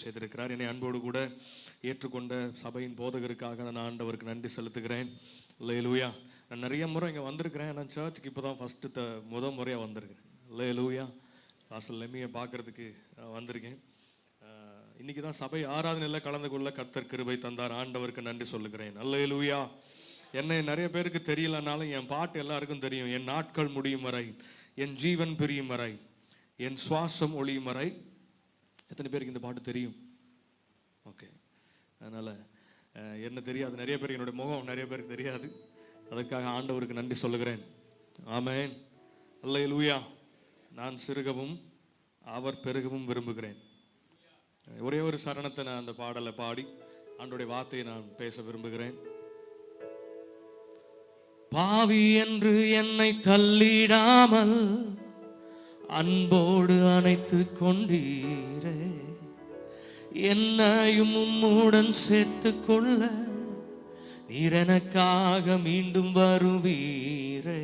செய்திருக்கிறார். என்னை அன்போடு கூட ஏற்றுக்கொண்ட சபையின் போதகருக்காக நான் ஆண்டவருக்கு நன்றி செலுத்துகிறேன். அல்லேலூயா. நான் நிறைய முறை இங்கே வந்திருக்கிறேன். நான் சர்ச்சுக்கு இப்போ தான் முதல் முறையாக வந்திருக்கிறேன். அல்லேலூயா. பாஸ்டர் லெம்மியை பார்க்கறதுக்கு வந்திருக்கேன். இன்னைக்கு தான் சபை ஆராதனையில் கலந்து கொள்ள கர்த்தர் கிருபை தந்தார். ஆண்டவருக்கு நன்றி சொல்லுகிறேன். அல்லேலூயா. என்னை நிறைய பேருக்கு தெரியலனாலும் என் பாட்டு எல்லாருக்கும் தெரியும். என் நாட்கள் முடியும் வரை, என் ஜீவன் பிரியும் வரை, என் சுவாசம் ஒளியும் வரை. எத்தனை பேருக்கு இந்த பாட்டு தெரியும்? ஓகே. அதனால் என்ன தெரியாது, நிறைய பேருக்கு என்னுடைய முகம் நிறைய பேருக்கு தெரியாது. அதுக்காக ஆண்டவருக்கு நன்றி சொல்லுகிறேன். ஆமென். அல்லேலூயா. நான் சிறுகவும் அவர் பெருகவும் விரும்புகிறேன். ஒரே ஒரு சரணத்தை நான் அந்த பாடலை பாடி ஆண்டவருடைய வார்த்தையை நான் பேச விரும்புகிறேன். பாவி என்று என்னை தள்ளிடாமல் அன்போடு அணைத்து கொண்டீரே, என்னையும் உம்முடன் சேர்த்து கொள்ள நீர் எனக்காக மீண்டும் வருவீரே.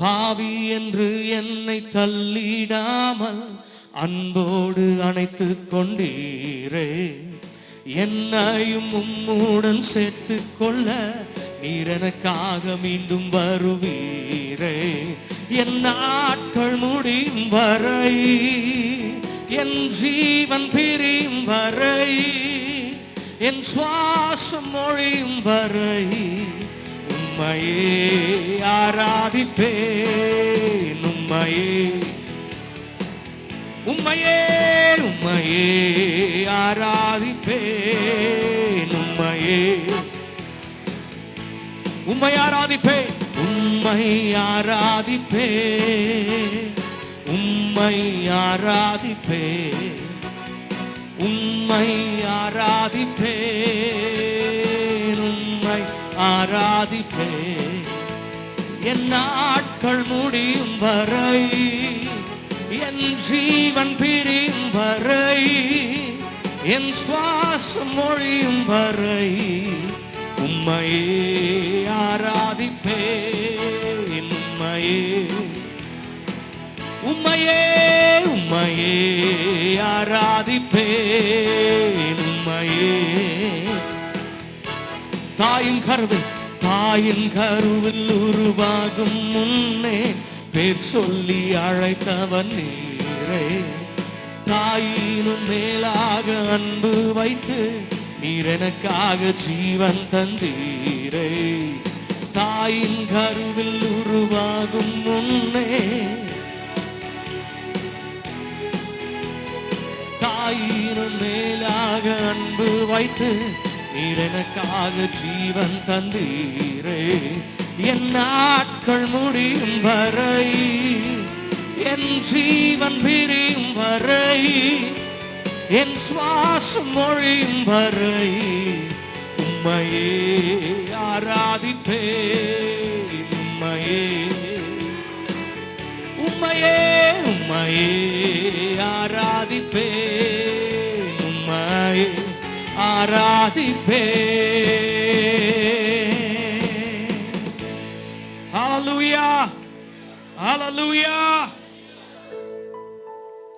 பாவி என்று என்னை தள்ளிடாமல் அன்போடு அணைத்து கொண்டீரே, என்னையும் உம்முடன் சேர்த்து கொள்ள நீர் எனக்காக மீண்டும் வருவீரே. என் நாட்கள் முடியும் வரை, என் ஜீவன் பிரியும் வரை, என் சுவாசம் ஒழியும் வரை உம்மையே ஆராதிப்பேன். உம்மையே உம்மையே உம்மையே ஆராதிப்பேன். உம்மையே உம்மை ஆராதிப்பேன். உம்மை ஆராதிப்பேன். உம்மை ஆராதிப்பேன். உம்மை ஆராதிப்பேன். உம்மை ஆராதிப்பேன். என் நாட்கள் முடியும் வரை, என் ஜீவன் பிரியும் வரை, என் சுவாசம் ஒழியும் வரை உம்மையே ஆராதிப்பேன். உம்மையே உம்மையே உம்மையே ஆராதிப்பேன். உம்மையே தாயின் கருவில் உருவாகும் முன்னே பேர் சொல்லி அழைத்தவன் நீரே. தாயினும் மேலாக அன்பு வைத்து நீர் எனக்காக ஜீவன் தந்தீரே. தாயின் கருவில் உருவாகும் முன்னே, தாயினும் மேலாக அன்பு வைத்து நீர் எனக்காக ஜீவன் தந்தீரே. என் நாட்கள் முடியும் வரை, என் ஜீவன் பிரியும் வரை, என் சுவாசம் ஒழியும் வரை உம்மையே ஆராதிப்பேன். உம்மையே உம்மையே உம்மையே ஆராதிப்பேன். உம்மையே ஆராதிப்பேன். ஹல்லேலூயா ஹல்லேலூயா.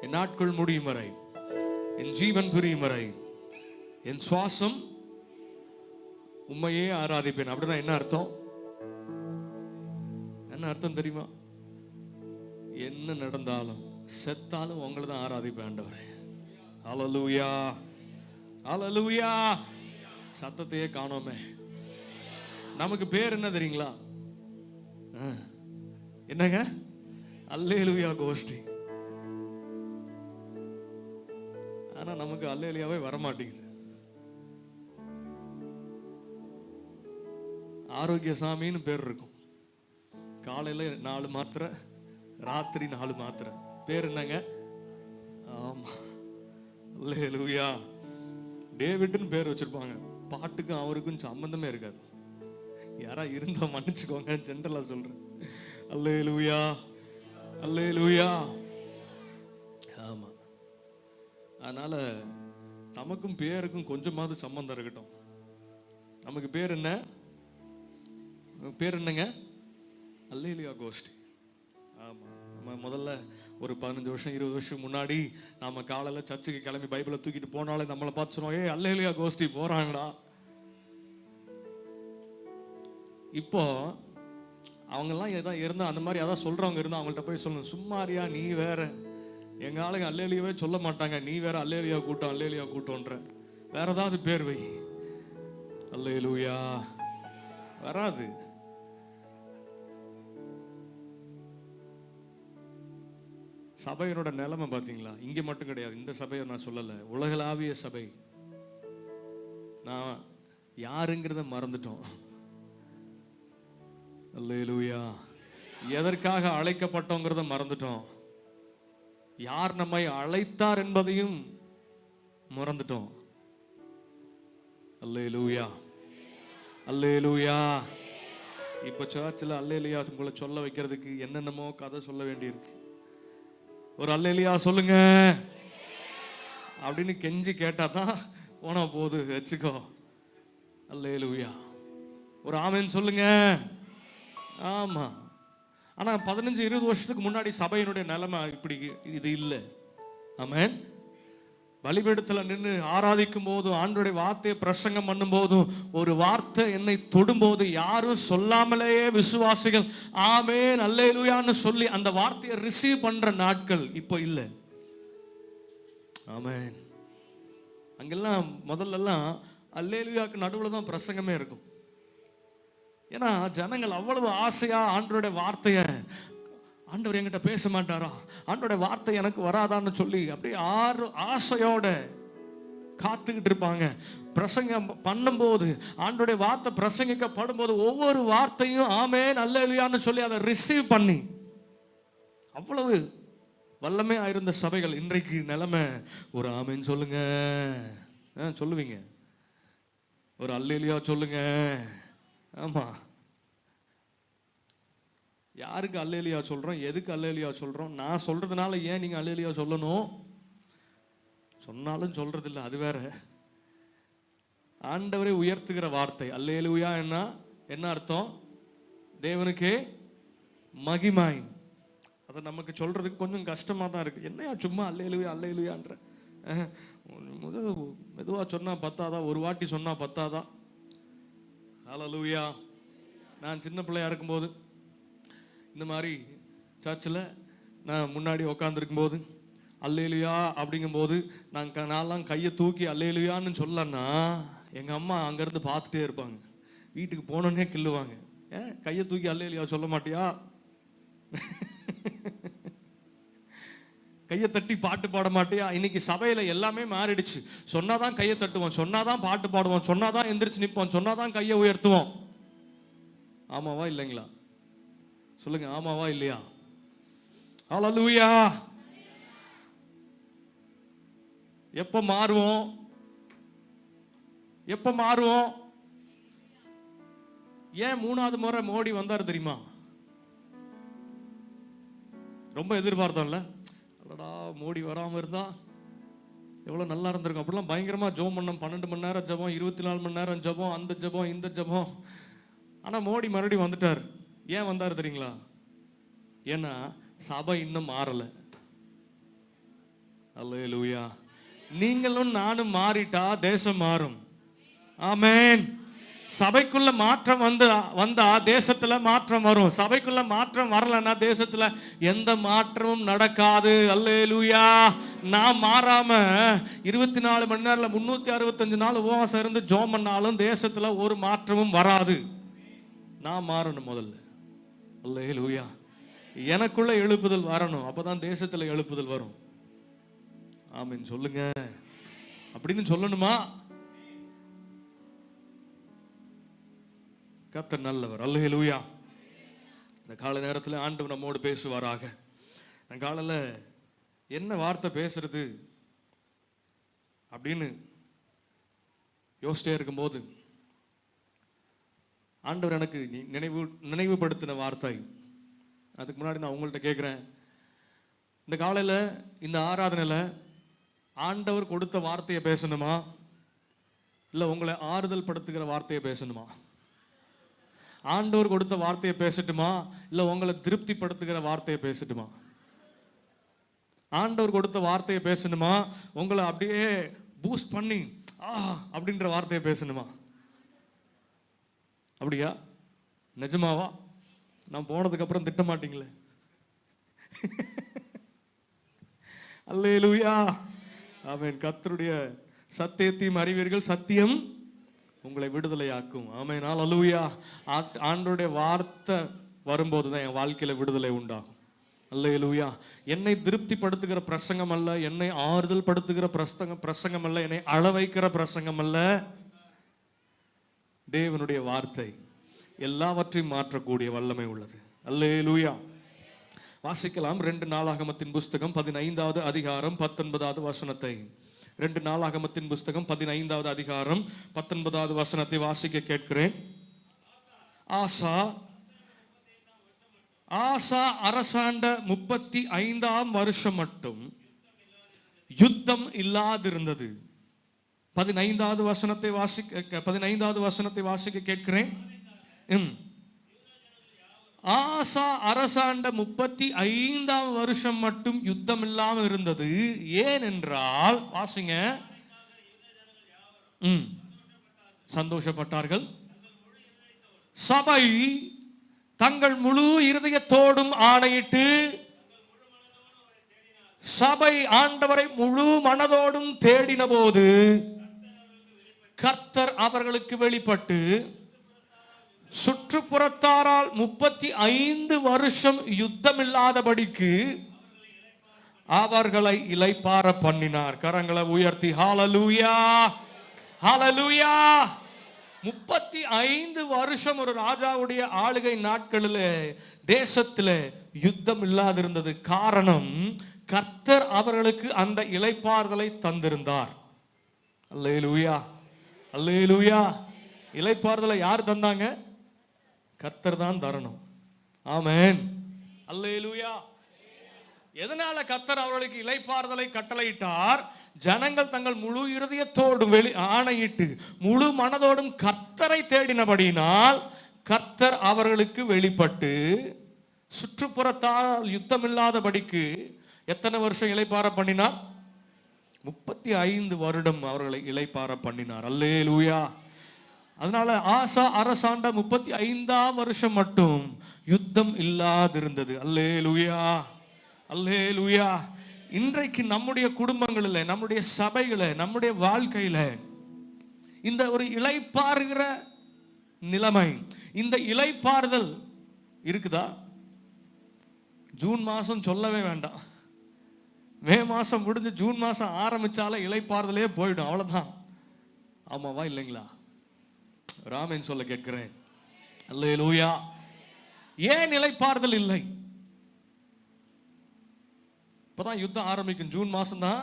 என் நாட்கள் முடியும் வரை, என் ஜீவன் பிரியும் வரை, என் சுவாசம் உம்மையே ஆராதிப்பேன். அப்படின்னா என்ன அர்த்தம்? என்ன அர்த்தம் தெரியுமா? என்ன நடந்தாலும் செத்தாலும் உங்களை தான் ஆராதிப்பேன் ஆண்டவரே. ஹல்லேலூயா ஹல்லேலூயா. சத்தத்தையே காணோமே. நமக்கு பேர் என்ன தெரியுங்களா? என்னங்க? அல்லேலூயா கோஷ்டி. ஆனா நமக்கு அல்லேலூயாவே வரமாட்டேங்குது. ஆரோக்கிய சாமின்னு பேர் இருக்கும். காலையில 4 மாத்திரை, ராத்திரி 4 மாத்திரை. பேர் என்னங்க? ஆமா, அல்லேலூயா. டேவிட்னு பேர் வச்சிருப்பாங்க. பாட்டுக்கும் அவருக்கும் சம்பந்தமே இருக்காது. யாரா இருந்தா மன்னிச்சுக்கோங்க, ஜென்ரலா சொல்றேன். அல்லேலூயா அல்லேலூயா. ஆமா. அதனால நமக்கும் பேருக்கும் கொஞ்சமாவது சம்பந்தம் இருக்கட்டும். நமக்கு பேர் என்ன? பேர் என்னங்க? அல்லேலூயா கோஷ்டி. ஆமா. நம்ம முதல்ல ஒரு 15 வருஷம் 20 வருஷம் முன்னாடி நம்ம காலையில் சர்ச்சுக்கு கிளம்பி பைபிளை தூக்கிட்டு போனாலே நம்மளை பார்த்து சொன்னோம், ஏய் அல்லேலூயா கோஷ்டி போறாங்கடா. இப்போ அவங்கெல்லாம் எதாவது இருந்தால் அந்த மாதிரி எதாவது சொல்றவங்க இருந்தால் அவங்கள்ட்ட போய் சொல்லணும், சும்மாரியா நீ வேற, எங்க ஆளுங்க அல்லேலூயாவே சொல்ல மாட்டாங்க, நீ வேற அல்லேலூயா கூட்டம் அல்லேலூயா கூட்டம்ன்ற, வேற ஏதாவது பேர் வை. அல்லேலூயா வராது. சபையினோட நிலைமை பார்த்தீங்களா? இங்கே மட்டும் கிடையாது, இந்த சபையை நான் சொல்லலை, உலகளாவிய சபை. நான் யாருங்கிறத மறந்துட்டோம். அல்லேலூயா. எதற்காக அழைக்கப்பட்டோங்கிறத மறந்துட்டோம். யார் நம்மை அழைத்தார் என்பதையும் மறந்துட்டோம். அல்லேலூயா அல்லேலூயா. இப்போ சர்ச்சில் அல்லேலூயா உங்களை சொல்ல வைக்கிறதுக்கு என்னென்னமோ கதை சொல்ல வேண்டியிருக்கு. ஒரு அல்லேலூயா சொல்லுங்க அப்படின்னு கெஞ்சி கேட்டா தான் போனா போது வச்சுக்கோ. அல்லேலூயா. ஒரு ஆமென் சொல்லுங்க. ஆமா. ஆனா 15-20 வருஷத்துக்கு முன்னாடி சபையினுடைய நிலைமை இப்படி இது இல்லை. ஆமென். பலிபீடத்துல நின்று ஆராதிக்கும் போதும் ஆண்டவருடைய வார்த்தையை பிரசங்கம் பண்ணும் போதும் ஒரு வார்த்தை என்னை தொடும்போது யாரும் சொல்லாமலேயே விசுவாசிகள் ஆமென் அல்லேலூயான்னு சொல்லி அந்த வார்த்தையை ரிசீவ் பண்ற நாட்கள் இப்போ இல்லை. ஆமென். அங்கெல்லாம் முதல்லலாம் அல்லேலூயாக்கு நடுவில் தான் பிரசங்கமே இருக்கும். ஏன்னா ஜனங்கள் அவ்வளவு ஆசையா ஆண்டவருடைய வார்த்தையை, ஆண்டவர் என்கிட்ட பேச மாட்டாரா, ஆண்டவருடைய வார்த்தை எனக்கு வராதான்னு சொல்லி அப்படியே ஆசையோட காத்துக்கிட்டு இருப்பாங்க. பிரசங்கம் பண்ணும்போது ஆண்டவருடைய வார்த்தை பிரசங்கிக்கப்படும் போது ஒவ்வொரு வார்த்தையும் ஆமென் அல்லேலூயான்னு சொல்லி அதை ரிசீவ் பண்ணி அவ்வளவு வல்லமே ஆயிருந்த சபைகள். இன்றைக்கு நிலைமை ஒரு ஆமென் சொல்லுங்க சொல்லுவீங்க, ஒரு அல்லேலூயா சொல்லுங்க. ஆமா. யாருக்கு அல்லேலூயா சொல்றோம், எதுக்கு அல்லேலூயா சொல்றோம்? நான் சொல்றதுனால ஏன் நீங்க அல்லேலூயா சொல்லணும்? சொன்னாலும் சொல்றது இல்லை, அது வேற. ஆண்டவரை உயர்த்துகிற வார்த்தை அல்லேலூயா என்ன அர்த்தம்? தேவனுக்கே மகிமை. அதை நமக்கு சொல்றதுக்கு கொஞ்சம் கஷ்டமா தான் இருக்கு. என்னையா சும்மா அல்லேலூயா அல்லேலூயான்ற, மெதுவா சொன்னா பத்தாதா? ஒரு வாட்டி சொன்னா பத்தாதா? ஹல்லேலூயா. நான் சின்ன பிள்ளையா இருக்கும்போது இந்த மாதிரி சர்ச்சில் நான் முன்னாடி உக்காந்துருக்கும் போது அல்லேலூயா அப்படிங்கும்போது நான்லாம் கையை தூக்கி அல்லேலூயான்னு சொல்லன்னா எங்கள் அம்மா அங்கேருந்து பார்த்துட்டே இருப்பாங்க. வீட்டுக்கு போனோன்னே கிள்ளுவாங்க. ஏன் கையை தூக்கி அல்லேலூயா சொல்ல மாட்டியா? கையை தட்டி பாட்டு பாட மாட்டியா? இன்னைக்கு சபையில் எல்லாமே மாறிடுச்சு. சொன்னாதான் கையை தட்டுவோம், சொன்னாதான் பாட்டு பாடுவோம், சொன்னாதான் எந்திரிச்சு நிற்போம், சொன்னாதான் கையை உயர்த்துவோம். ஆமாவா இல்லைங்களா? சொல்லுங்க, ஆமாவா இல்லையா? ஹல்லேலூயா. எப்ப மாறுவோம்? எப்ப மாறுவோம்? ஏன் 3வது முறை மோடி வந்தார் தெரியுமா? ரொம்ப எதிர்பார்த்தோம்ல. அடடா மோடி வராம இருந்தா எவ்வளவு நல்லா இருந்திருக்கும். அப்படிலாம் பயங்கரமா ஜெபம் பண்ணோம். 12 மணி நேரம் ஜெபம், 24 மணி நேரம் ஜெபம், அந்த ஜெபம் இந்த ஜெபம். ஆனா மோடி மறுபடியும் வந்துட்டார். ஏன் வந்தார் தெரியுங்களா? ஏன்னா சபை இன்னும் மாறல. அல்லேலூயா. நீங்களும் நானும் மாறிட்டா தேசம் மாறும். ஆமென். சபைக்குள்ள மாற்றம் வந்தா தேசத்துல மாற்றம் வரும். சபைக்குள்ள மாற்றம் வரலன்னா தேசத்துல எந்த மாற்றமும் நடக்காது. அல்லேலூயா. நான் மாறாம 24 மணி நேரத்துல 365 நாள் உபவாசம் இருந்து ஜெபம் பண்ணாலும் தேசத்துல ஒரு மாற்றமும் வராது. நான் மாறணும் முதல்ல. அல்லேலூயா. எனக்குள்ள எழுப்புதல் வரணும், அப்பதான் தேசத்துல எழுப்புதல் வரும். ஆமென் சொல்லுங்க. அப்படின்னு சொல்லணுமா? கர்த்தர் நல்லவர். அல்லேலூயா. இந்த காலை நேரத்தில் ஆண்டவர் நம்மோடு பேசுவாராக. நான் காலையில் என்ன வார்த்தை பேசுறது அப்படின்னு யோசிச்சிட்டே இருக்கும்போது ஆண்டவர் எனக்கு நினைவுபடுத்தின வார்த்தை. அதுக்கு முன்னாடி நான் உங்கள்கிட்ட கேட்குறேன், இந்த காலையில் இந்த ஆராதனையில் ஆண்டவர் கொடுத்த வார்த்தையை பேசணுமா, இல்லை உங்களை ஆறுதல் படுத்துகிற வார்த்தையை பேசணுமா? ஆண்டவர் கொடுத்த வார்த்தையை பேசட்டுமா, இல்லை உங்களை திருப்திப்படுத்துகிற வார்த்தையை பேசட்டுமா? ஆண்டவர் கொடுத்த வார்த்தையை பேசணுமா, உங்களை அப்படியே பூஸ்ட் பண்ணி அப்படின்ற வார்த்தையை பேசணுமா? அப்படியா? நிஜமாவா? நான் போனதுக்கு அப்புறம் திட்ட மாட்டீங்களே? அல்லேலூயா, ஆமென். கர்த்தருடைய சத்தியத்தையும் அறிவீர்கள், சத்தியம் உங்களை விடுதலையாக்கும். ஆமென், அல்லேலூயா. ஆண்டவருடைய வார்த்தை வரும்போது தான் என் வாழ்க்கையில விடுதலை உண்டாகும். அல்லேலூயா. என்னை திருப்திப்படுத்துகிற பிரசங்கம் அல்ல, என்னை ஆறுதல் படுத்துகிற பிரசங்கம் அல்ல, என்னை அளவைக்கிற பிரசங்கம் அல்ல, தேவனுடைய வார்த்தை எல்லாவற்றையும் மாற்றக்கூடிய வல்லமை உள்ளது. அல்லேலூயா. வாசிக்கலாம் 2 நாளாகமத்தின் புஸ்தகம் 15வது அதிகாரம் 19வது வசனத்தை. 2 நாளாகமத்தின் புஸ்தகம் 15வது அதிகாரம் 19வது வசனத்தை வாசிக்க கேட்கிறேன். ஆசா அரசாண்ட 35ஆம் வருஷம் மட்டும் யுத்தம் இல்லாதிருந்தது. 15வது வசனத்தை வாசிக்க கேட்கிறேன். ஆசா அரசாண்ட 35ஆம் வருஷம் மட்டும் யுத்தம் இல்லாமல் இருந்தது. ஏனென்றால் வாசிங்க, சந்தோஷப்பட்டார்கள். சபை தங்கள் முழு இருதயத்தோடும் ஆணையிட்டு, சபை ஆண்டவரை முழு மனதோடும் தேடின போது கர்த்தர் அவர்களுக்கு வெளிப்பட்டு, சுற்றுப்புறத்தாரால் 35 வருஷம் யுத்தம் இல்லாதபடிக்கு அவர்களை இளைப்பாற பண்ணினார். கரங்களை உயர்த்தி ஹalleluya, ஹalleluya. 35 வருஷம் ஒரு ராஜாவுடைய ஆளுகை நாட்களில் தேசத்தில் யுத்தம் இல்லாதிருந்தது. காரணம், கர்த்தர் அவர்களுக்கு அந்த இளைப்பாறுதலை தந்திருந்தார். அல்லேலூயா, அல்லேலூயா. இளைப்பாறுதலை யார் தந்தாங்க? கர்த்தர் தான் தரணும். ஆமென், அல்லேலூயா. எதனால கர்த்தர் அவர்களுக்கு இளைப்பாறுதலை கட்டளையிட்டார்? ஜனங்கள் தங்கள் முழு இருதயத்தோடும் ஆணையிட்டு முழு மனதோடும் கர்த்தரை தேடினபடியினால் கர்த்தர் அவர்களுக்கு வெளிப்பட்டு, சுற்றுப்புறத்தால் யுத்தம் இல்லாதபடிக்கு எத்தனை வருஷம் இளைப்பாற பண்ணினார்? 35 வருடம் அவர்களை இளைப்பாற பண்ணினார். அல்லேலூயா. அதனால ஆசா அரசாண்ட 35ஆம் வருஷம் மட்டும் யுத்தம் இல்லாதிருந்தது. அல்லேலூயா, அல்லேலூயா. இன்றைக்கு நம்முடைய குடும்பங்களில், நம்முடைய சபைகளை, நம்முடைய வாழ்க்கையில இந்த ஒரு இளைப்பாறுகிற நிலைமை, இந்த இளைப்பாறுதல் இருக்குதா? ஜூன் மாசம் சொல்லவே வேண்டாம். மே மாசம் முடிஞ்சு ஜூன் மாசம் ஆரம்பிச்சாலே இளைப்பாறுதலே போயிடும். அவ்வளவுதான். ஆமாவா இல்லைங்களா? ராமன் சொல்ல கேட்கிறேன். அல்லேலூயா. ஏன் இளைப்பாறுதல் இல்லை? இப்பதான் யுத்தம் ஆரம்பிக்கும். ஜூன் மாசம் தான்.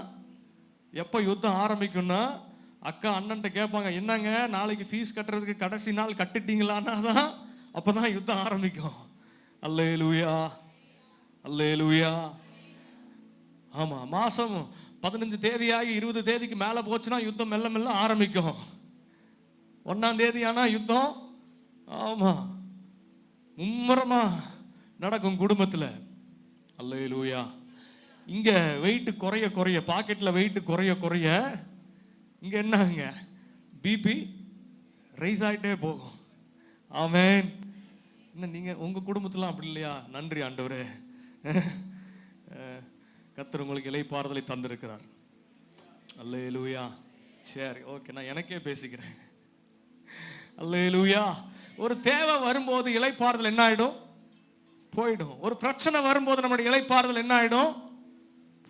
எப்ப யுத்தம் ஆரம்பிக்கும்னா, அக்கா அண்ணன்ட்ட கேட்பாங்க, என்னங்க நாளைக்கு ஃபீஸ் கட்டுறதுக்கு கடைசி நாள் கட்டிட்டீங்களான்னா தான் அப்பதான் யுத்தம் ஆரம்பிக்கும். அல்லேலூயா, அல்லேலூயா. ஆமா, மாசம் 15 தேதியாகி 20 தேதிக்கு மேல போச்சுன்னா யுத்தம் மெல்ல மெல்ல ஆரம்பிக்கும். 1ஆம் தேதி ஆனா யுத்தம், ஆமா, மும்முரமா நடக்கும் குடும்பத்துல. அல்லேலூயா. இங்க வெயிட் குறைய குறைய, பாக்கெட்ல வெயிட் குறைய குறைய இங்க என்னங்க, பிபி ரைஸ் ஆயிட்டே போகும். ஆமென். என்ன நீங்க உங்க குடும்பத்துல அப்படி இல்லையா? நன்றி ஆண்டவரே, கர்த்தர் உங்களுக்கு இளைப்பாறுதலை தந்திருக்கிறார். அல்லேலூயா. சரி, ஓகே, நான் எனக்கே பேசிக்கிறேன். அல்லேலூயா. ஒரு தேவை வரும்போது இளைப்பாறுதல் என்ன ஆயிடும்? போயிடும். ஒரு பிரச்சனை வரும்போது நம்முடைய இளைப்பாறுதல் என்ன ஆயிடும்?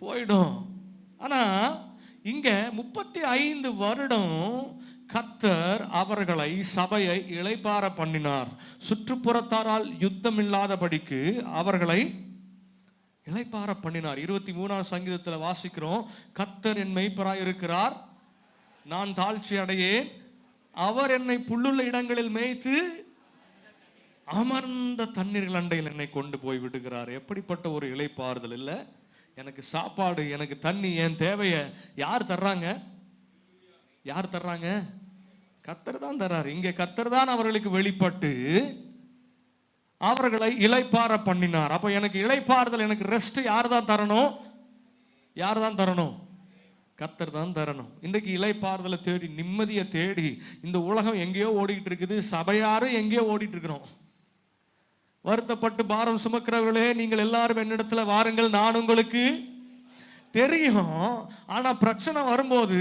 போயிடும். ஆனா இங்க 35 வருடம் கர்த்தர் அவர்களை, சபையை இளைப்பாற பண்ணினார். சுற்றுப்புறத்தாரால் யுத்தம் இல்லாதபடிக்கு அவர்களை இளைப்பாற பண்ணினார். 23ஆம் சங்கீதத்தில் வாசிக்கிறோம், கர்த்தர் என் மேய்ப்பராய் இருக்கிறார், நான் தாழ்ச்சி அடையேன், அவர் என்னை புல்லுள்ள இடங்களில் மேய்த்து அமர்ந்த தண்ணீர்கள் அண்டையில் என்னை கொண்டு போய் விடுகிறார். எப்படிப்பட்ட ஒரு இளைப்பாறுதல் இல்லை? எனக்கு சாப்பாடு, எனக்கு தண்ணி, என் தேவையை யார் தர்றாங்க? யார் தர்றாங்க? கர்த்தர் தான் தர்றாரு. இங்கே கர்த்தர் தான் அவர்களுக்கு வெளிப்பட்டு அவர்களை இளைப்பாற பண்ணினார். அப்ப எனக்கு இளைப்பாறுதல், எனக்கு ரெஸ்ட் யார் தான் தரணும்? யார் தான் தரணும்? கர்த்தர் தான் தரணும். இன்றைக்கு இளைப்பாறுதலை தேடி, நிம்மதியை தேடி இந்த உலகம் எங்கேயோ ஓடிட்டு இருக்குது, சபையாரும் எங்கேயோ ஓடிட்டு இருக்கிறோம். வருத்தப்பட்டு பாரம் சுமக்கிறவர்களே, நீங்கள் எல்லாரும் என்னிடத்துல வாருங்கள், நான் உங்களுக்கு தெரியும். ஆனா பிரச்சனை வரும்போது,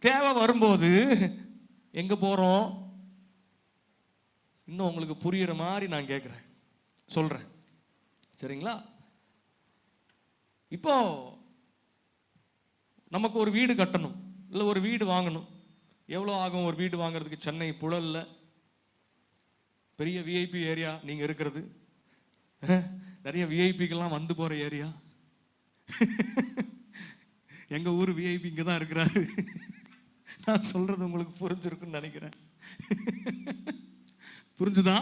தேவை வரும்போது எங்க போறோம்? இன்னும் உங்களுக்கு புரியுற மாதிரி நான் கேட்கிறேன், சொல்றேன், சரிங்களா? இப்போ நமக்கு ஒரு வீடு கட்டணும், இல்லை ஒரு வீடு வாங்கணும். எவ்வளோ ஆகும் ஒரு வீடு வாங்குறதுக்கு? சென்னை புழல்ல பெரிய விஐபி ஏரியா நீங்க இருக்கிறது, நிறைய விஐபிக்கெல்லாம் வந்து போற ஏரியா. எங்க ஊர் விஐபி இங்க தான் இருக்கிறாரு. நான் சொல்றது உங்களுக்கு புரிஞ்சிருக்குன்னு நினைக்கிறேன். புரிஞ்சுதா?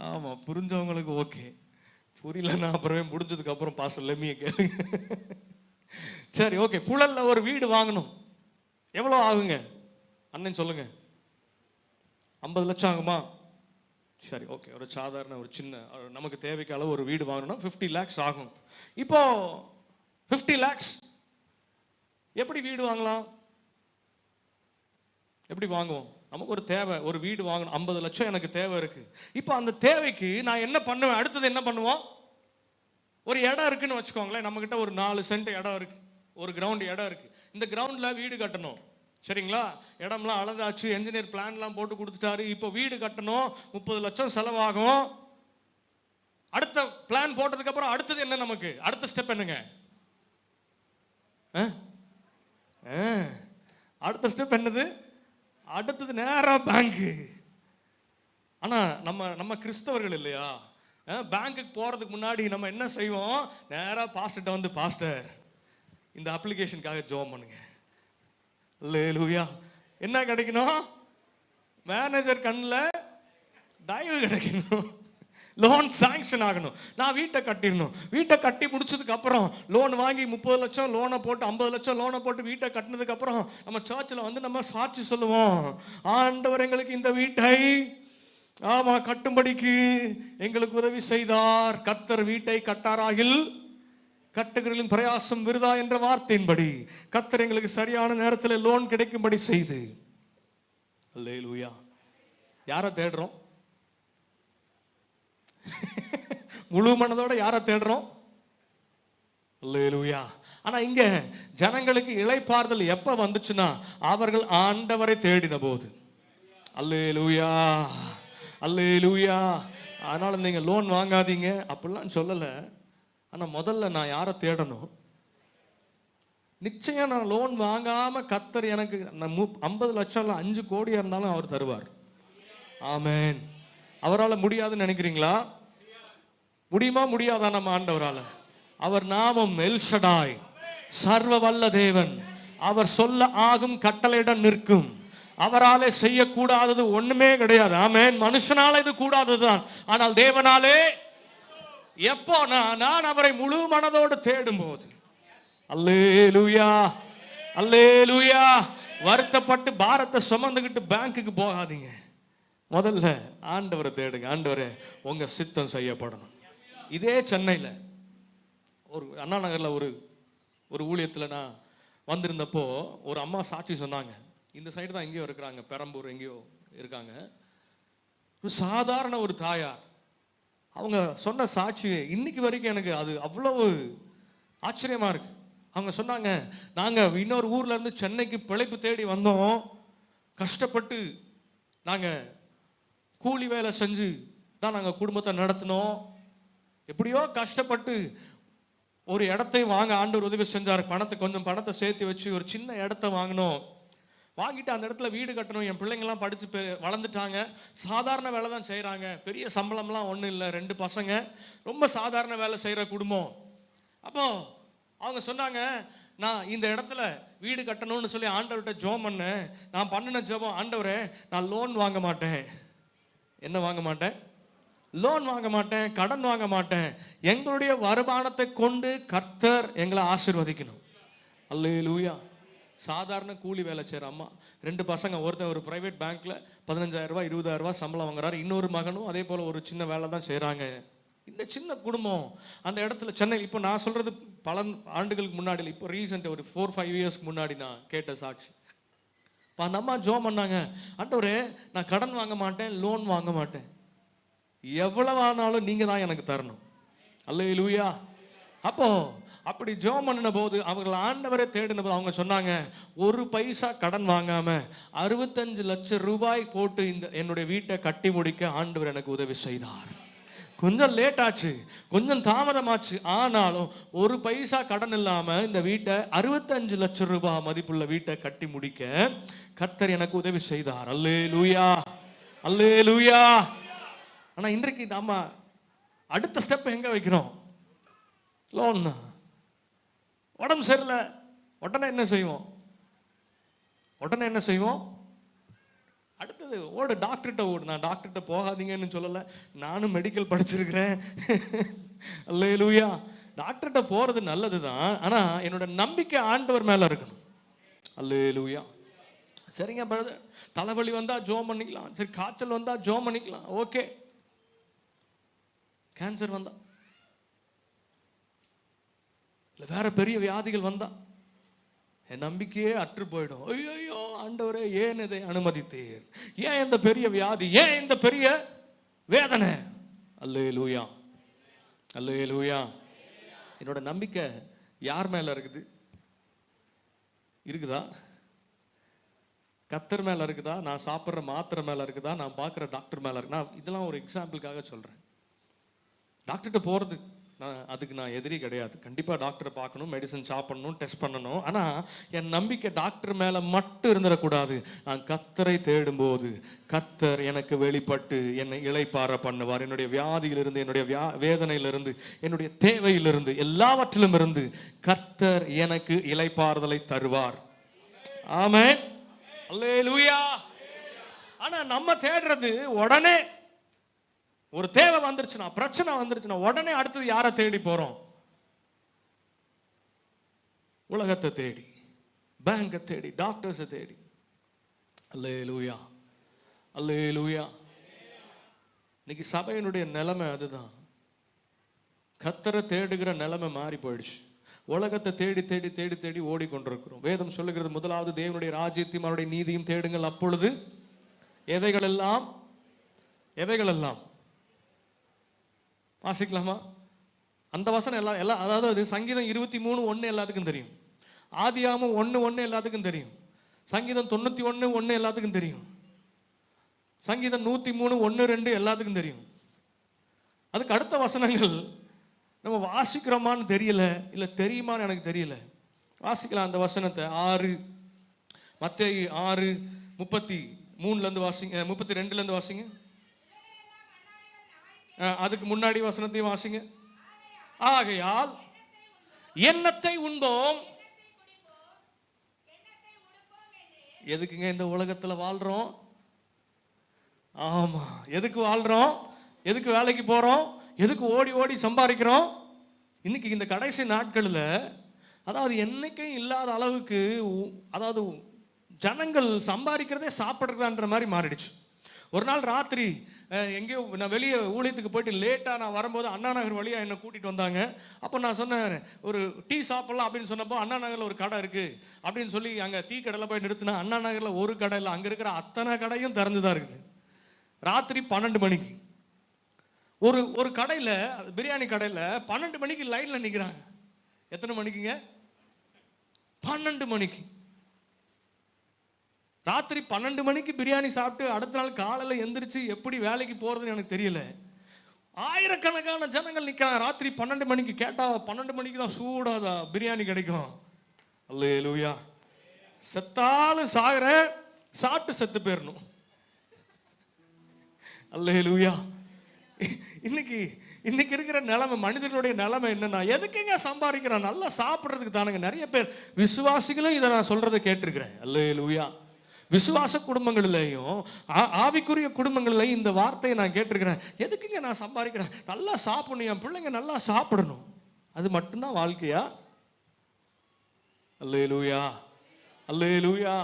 ஆமா, புரிஞ்சவங்களுக்கு ஓகே, புரியலன்னா அப்புறமே முடிஞ்சதுக்கு அப்புறம் பாச லெம்மிய கேளுங்க. சரி, ஓகே. புழல்ல ஒரு வீடு வாங்கணும், எவ்வளோ ஆகுங்க அண்ணன் சொல்லுங்க? 50 லட்சம் ஆகுமா? சரி, ஓகே. ஒரு சாதாரண ஒரு சின்ன நமக்கு தேவைக்கு அளவு ஒரு வீடு வாங்கணும்னா 50 lakhs ஆகும். இப்போ 50 lakhs எப்படி வீடு வாங்கலாம்? எப்படி வாங்குவோம்? நமக்கு ஒரு தேவை, ஒரு வீடு வாங்கணும், 50 லட்சம் எனக்கு தேவை இருக்கு. இப்போ அந்த தேவைக்கு நான் என்ன பண்ணுவேன்? அடுத்தது என்ன பண்ணுவோம்? ஒரு இடம் இருக்குன்னு வச்சுக்கோங்களேன், நம்ம கிட்ட ஒரு 4 சென்ட் இடம் இருக்கு, ஒரு கிரவுண்ட் இடம் இருக்கு. இந்த கிரவுண்ட்ல வீடு கட்டணும், சரிங்களா? இடம்லாம் அளந்தாச்சு, என்ஜினியர் பிளான்லாம் போட்டு கொடுத்துட்டாரு. இப்போ வீடு கட்டணும், 30 லட்சம் செலவாகும். அடுத்த பிளான் போட்டதுக்கு அப்புறம் அடுத்தது என்ன? நமக்கு அடுத்த ஸ்டெப் என்னங்க? அடுத்த ஸ்டெப் என்னது? அடுத்தது நேரா பேங்க். ஆனா நம்ம கிறிஸ்தவர்கள் இல்லையா, பேங்க்குக்கு போறதுக்கு முன்னாடி நம்ம என்ன செய்வோம்? நேரா பாஸ்டர்ட்ட வந்து, பாஸ்டர் இந்த அப்ளிகேஷனுக்காக ஜெபம் பண்ணுங்க. அல்லேலூயா. என்ன கிடைக்கணும்? மேனேஜர் கண்ணில் தயவு கிடைக்கணும், லோன் சாங்ஷன் ஆகணும், நான் வீட்டை கட்டிடணும். வீட்டை கட்டி முடிச்சதுக்கு அப்புறம் லோன் வாங்கி 30 லட்சம் லோனை போட்டு 50 லட்சம் லோனை போட்டு வீட்டை கட்டினதுக்கு அப்புறம் நம்ம சர்ச்சில் வந்து நம்ம சாட்சி சொல்லுவோம், ஆண்டவர் எங்களுக்கு இந்த வீட்டை ஆமா கட்டும்படிக்கு எங்களுக்கு உதவி செய்தார். கர்த்தர் வீட்டை கட்டாராகில் கட்டுகிறவர்களின் பிரயாசம் விருதா என்ற வார்த்தையின்படி கர்த்தர் எங்களுக்கு சரியான நேரத்தில் லோன் கிடைக்கும்படி செய்து. அல்லேலூயா. யாரை தேடுறோம்? முழு மனதோட யாரை தேடுறோம்? அல்லேலூயா. ஆனா இங்க ஜனங்களுக்கு இளைப்பாறுதல் எப்ப வந்துச்சுன்னா, அவர்கள் ஆண்டவரை தேடின போது. அல்லேலூயா, அல்லேலூயா. அதனால நீங்க லோன் வாங்காதீங்க அப்படிலாம் சொல்லல. ஆனா முதல்ல நான் யாரை தேடணும்? நிச்சயம் நான் லோன் வாங்காம கர்த்தர் எனக்கு 50 லட்சம் இல்ல 5 கோடியா இருந்தாலும் அவர் தருவார். ஆமென். அவரால் முடியாதுன்னு நினைக்கிறீங்களா? முடியுமா? முடியாதா நம்ம ஆண்டவரால? அவர் நாமம் எல்ஷடாய், சர்வ வல்ல தேவன். அவர் சொல்ல ஆகும், கட்டளையிட நிற்கும். அவராலே செய்யக்கூடாதது ஒண்ணுமே கிடையாது. ஆமென். மனுஷனால இது கூடாததுதான், ஆனால் தேவனாலே எப்போ நான் அவரை முழு மனதோடு தேடும் போது. அல்லேலூயா, அல்லேலூயா. வருத்தப்பட்டு பாரத்தை சுமந்துக்கிட்டு பேங்க்குக்கு போகாதீங்க. முதல்ல ஆண்டவரை தேடுங்க. ஆண்டவரே உங்க சித்தம் செய்யப்படணும். இதே சென்னையில் ஒரு அண்ணா நகரில் ஒரு ஊழியத்தில் நான் வந்திருந்தப்போ ஒரு அம்மா சாட்சி சொன்னாங்க. இந்த சைடு தான் எங்கேயோ இருக்கிறாங்க, பெரம்பூர் எங்கேயோ இருக்காங்க. ஒரு சாதாரண ஒரு தாயார். அவங்க சொன்ன சாட்சி இன்னைக்கு வரைக்கும் எனக்கு அது அவ்வளவு ஆச்சரியமா இருக்கு. அவங்க சொன்னாங்க, நாங்கள் இன்னொரு ஊர்ல இருந்து சென்னைக்கு பிழைப்பு தேடி வந்தோம். கஷ்டப்பட்டு நாங்கள் கூலி வேலை செஞ்சு தான் நாங்கள் குடும்பத்தை நடத்தினோம். எப்படியோ கஷ்டப்பட்டு ஒரு இடத்தை வாங்க ஆண்டவர் உதவி செஞ்சார். கொஞ்சம் பணத்தை சேர்த்து வச்சு ஒரு சின்ன இடத்த வாங்கினோம். வாங்கிட்டு அந்த இடத்துல வீடு கட்டணும். என் பிள்ளைங்கள்லாம் படித்து வளர்ந்துட்டாங்க. சாதாரண வேலை தான் செய்கிறாங்க, பெரிய சம்பளம்லாம் ஒன்றும் இல்லை. 2 பசங்க, ரொம்ப சாதாரண வேலை செய்கிற குடும்பம். அப்போ அவங்க சொன்னாங்க, நான் இந்த இடத்துல வீடு கட்டணும்னு சொல்லி ஆண்டவர்கிட்ட ஜெபம் பண்ணேன். நான் பண்ணின ஜெபம், ஆண்டவரே நான் லோன் வாங்க மாட்டேன். என்ன வாங்க மாட்டேன்? லோன் வாங்க மாட்டேன், கடன் வாங்க மாட்டேன். எங்களுடைய வருமானத்தை கொண்டு கர்த்தர் எங்களை ஆசீர்வதிக்கணும். அல்லேலூயா. சாதாரண கூலி வேலை செய்கிற அம்மா, 2 பசங்க. ஒருத்தன் ஒரு பிரைவேட் பேங்க்ல 15,000 ரூபாய் 20,000 ரூபாய் சம்பளம் வாங்குறாரு. இன்னொரு மகனும் அதே போல ஒரு சின்ன வேலை தான் செய்கிறாங்க. இந்த சின்ன குடும்பம் அந்த இடத்துல சென்னை, இப்போ நான் சொல்றது பல ஆண்டுகளுக்கு முன்னாடி, இப்போ ரீசெண்ட் ஒரு 4-5 இயர்ஸ்க்கு முன்னாடி நான் கேட்ட சாட்சி. அந்த அம்மா ஜோம் பண்ணாங்க, ஆண்டவரே நான் கடன் வாங்க மாட்டேன், லோன் வாங்க மாட்டேன், எவ்வளவு ஆனாலும் நீங்க தான் எனக்கு தரணும். அல்லேலூயா. அப்போ அப்படி ஜோம் பண்ணின போது அவர்கள் ஆண்டவரை தேடின போது அவங்க சொன்னாங்க, ஒரு பைசா கடன் வாங்காம 65 லட்சம் ரூபாய் போட்டு இந்த என்னுடைய வீட்டை கட்டி முடிக்க ஆண்டவர் எனக்கு உதவி செய்தார். கொஞ்சம் லேட் ஆச்சு, கொஞ்சம் தாமதமாச்சு, ஆனாலும் ஒரு பைசா கடன் இல்லாம இந்த வீட்டை 65 லட்சம் ரூபாய் மதிப்புள்ள வீட்டை கட்டி முடிக்க கர்த்தர் எனக்கு உதவி செய்தார். அல்லேலூயா, அல்லேலூயா. ஆனா இன்றைக்கு நாம அடுத்த ஸ்டெப் எங்க வைக்கிறோம்? லோன். உடம்பு சரியில்லை, உடனே என்ன செய்வோம்? உடனே என்ன செய்வோம்? அடுத்தது ஓடு, டாக்டர்கிட்ட ஓடு. நான் டாக்டர்கிட்ட போகாதீங்கன்னு சொல்லலை, நானும் மெடிக்கல் படிச்சிருக்கிறேன். அல்லேலூயா. டாக்டர்கிட்ட போறது நல்லது தான், ஆனா என்னோட நம்பிக்கை ஆண்டவர் மேல இருக்கணும். அல்லேலூயா. சரிங்க பிரதர், தலைவலி வந்தா ஜோம் பண்ணிக்கலாம், சரி காய்ச்சல் வந்தா ஜோம் பண்ணிக்கலாம், ஓகே. கேன்சர் வந்தா, இல்லை வேற பெரிய வியாதிகள் வந்தா என் நம்பிக்கையே அற்று போயிடும். ஐயோ ஆண்டவரே, ஏன் இதை அனுமதித்தீர்? ஏன் இந்த பெரிய வியாதி? ஏன் இந்த பெரிய வேதனை? அல்லேலூயா, அல்லேலூயா. என்னோட நம்பிக்கை யார் மேல இருக்குது? இருக்குதா? கர்த்தர் மேல இருக்குதா? நான் சாப்பிட்ற மாத்திரை மேல இருக்குதா? நான் பார்க்குற டாக்டர் மேல இருக்கு? நான் இதெல்லாம் ஒரு எக்ஸாம்பிளுக்காக சொல்றேன். டாக்டர்கிட்ட போறது அதுக்கு நான் எதிரி கிடையாது. கண்டிப்பாக டாக்டரை பார்க்கணும், மெடிசன் சாப்பிடணும், டெஸ்ட் பண்ணணும். ஆனால் என் நம்பிக்கை டாக்டர் மேலே மட்டும் இருந்துடக்கூடாது. நான் கர்த்தரை தேடும்போது கர்த்தர் எனக்கு வெளிப்பட்டு என்னை இளைப்பாற பண்ணுவார். என்னுடைய வியாதியிலிருந்து, என்னுடைய வேதனையிலிருந்து, என்னுடைய தேவையிலிருந்து, எல்லாவற்றிலும் இருந்து கர்த்தர் எனக்கு இளைப்பாறுதலை தருவார். ஆமென், அல்லேலூயா. ஆனால் நம்ம தேடுறது உடனே ஒரு தேவை வந்துருச்சுன்னா, பிரச்சனை வந்துருச்சுன்னா உடனே அடுத்தது யாரை தேடி போறோம்? உலகத்தை தேடி, பேங்கை தேடி, டாக்டர்ஸை தேடி. அல்லேலூயா, அல்லேலூயா. இன்னைக்கு சபையினுடைய நிலைமை அதுதான். கர்த்தரை தேடுகிற நிலைமை மாறி போயிடுச்சு. உலகத்தை தேடி தேடி தேடி தேடி ஓடிக்கொண்டிருக்கிறோம். வேதம் சொல்லுகிறது, முதலாவது தேவனுடைய ராஜ்யத்தையும் அவருடைய நீதியும் தேடுங்கள், அப்பொழுது எவைகள் எல்லாம், எவைகள் எல்லாம் வாசிக்கலாமா? அந்த வசனம் எல்லாம் அதாவது சங்கீதம் 23:1 எல்லாத்துக்கும் தெரியும். ஆதியாகமம் 1:1 எல்லாத்துக்கும் தெரியும். சங்கீதம் 91:1 எல்லாத்துக்கும் தெரியும். சங்கீதம் 103:1-2 எல்லாத்துக்கும் தெரியும். அதுக்கு அடுத்த வசனங்கள் நம்ம வாசிக்கிறோமான்னு தெரியல, இல்லை தெரியுமான்னு எனக்கு தெரியல. வாசிக்கலாம் அந்த வசனத்தை. 6 மத்தேயு 6:33 வாசிங்க, 32 வாசிங்க. அதுக்கு முன்னாடி வசனத்தையும் வாசிங்க. ஆகையால் எண்ணத்தை உண்போம். எதுக்குங்க இந்த உலகத்துல வாழ்றோம்? ஆமா, எதுக்கு வாழ்றோம்? எதுக்கு வேலைக்கு போறோம்? எதுக்கு ஓடி ஓடி சம்பாதிக்கிறோம்? இன்னைக்கு இந்த கடைசி நாட்களில், அதாவது என்னைக்கும் இல்லாத அளவுக்கு, அதாவது ஜனங்கள் சம்பாதிக்கிறதே சாப்பிட்றதான்ற மாதிரி மாறிடுச்சு. ஒரு நாள் ராத்திரி எங்கேயோ நான் வெளியே ஊழியத்துக்கு போயிட்டு லேட்டாக நான் வரும்போது அண்ணா நகர் வழியாக என்னை கூட்டிகிட்டு வந்தாங்க. அப்போ நான் சொன்னேன், ஒரு டீ சாப்பிட்லாம் அப்படின்னு சொன்னப்போ, அண்ணா நகரில் ஒரு கடை இருக்குது அப்படின்னு சொல்லி அங்கே டீ கடையில் போய் நிறுத்தினா, அண்ணா நகரில் ஒரு கடை இல்லை, அங்கே இருக்கிற அத்தனை கடையும் திறந்து தான் இருக்குது. ராத்திரி 12 மணிக்கு ஒரு கடையில், பிரியாணி கடையில் 12 மணிக்கு லைனில் நிற்கிறாங்க. எத்தனை மணிக்குங்க? 12 மணிக்கு. ராத்திரி 12 மணிக்கு பிரியாணி சாப்பிட்டு அடுத்த நாள் காலையில் எந்திரிச்சு எப்படி வேலைக்கு போகிறதுன்னு எனக்கு தெரியல. ஆயிரக்கணக்கான ஜனங்கள் நிற்கிறாங்க ராத்திரி 12 மணிக்கு. கேட்டால் 12 மணிக்கு தான் சூடாக பிரியாணி கிடைக்கும். அல்லேலூயா. செத்தாலும் சாகிறேன், சாப்பிட்டு செத்து போயிடணும். அல்லேலூயா. இன்னைக்கு இருக்கிற நிலைமை, மனிதர்களுடைய நிலைமை என்னன்னா, எதுக்குங்க சம்பாதிக்கிறான்? நல்லா சாப்பிட்றதுக்கு தானுங்க. நிறைய பேர் விசுவாசிகளும் இதை நான் சொல்றதை கேட்டிருக்கிறேன். அல்லேலூயா. விசுவாச குடும்பங்களிலையும் ஆவிக்குரிய குடும்பங்களிலையும் இந்த வார்த்தையை நான் கேட்டிருக்கிறேன். எதுக்குங்க நான் சம்பாதிக்கிறேன்? நல்லா சாப்பிடணும், என் பிள்ளைங்க நல்லா சாப்பிடணும். அது மட்டும்தான் வாழ்க்கையா? அல்லேலூயா, அல்லேலூயா.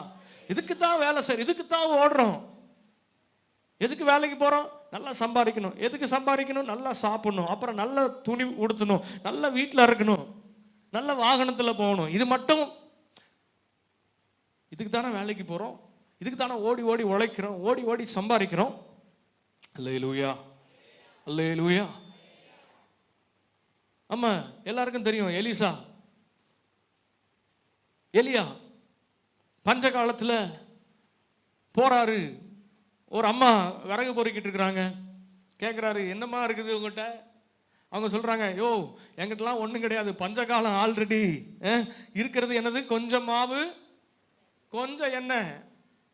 இதுக்கு தான் வேலை சார், இதுக்கு தான் ஓடுறோம். எதுக்கு வேலைக்கு போகிறோம்? நல்லா சம்பாதிக்கணும். எதுக்கு சம்பாதிக்கணும்? நல்லா சாப்பிடணும், அப்புறம் நல்ல துணி உடுத்தணும், நல்ல வீட்டில் இருக்கணும், நல்ல வாகனத்தில் போகணும். இது மட்டும், இதுக்கு தானே வேலைக்கு போகிறோம், இதுக்கு தானே ஓடி ஓடி உழைக்கிறோம், ஓடி ஓடி சம்பாதிக்கிறோம். அல்லேலூயா, அல்லேலூயா. ஆமா, எல்லாருக்கும் தெரியும் எலியா பஞ்ச காலத்துல போறாரு. ஒரு அம்மா விறகு பொறுக்கிட்டு இருக்கிறாங்க. கேட்குறாரு, என்னம்மா இருக்குது உங்ககிட்ட? அவங்க சொல்றாங்க, யோ எங்கிட்டலாம் ஒன்றும் கிடையாது, பஞ்சகாலம் ஆல்ரெடி. இருக்கிறது என்னது? கொஞ்சம் மாவு, கொஞ்சம் எண்ணெய்.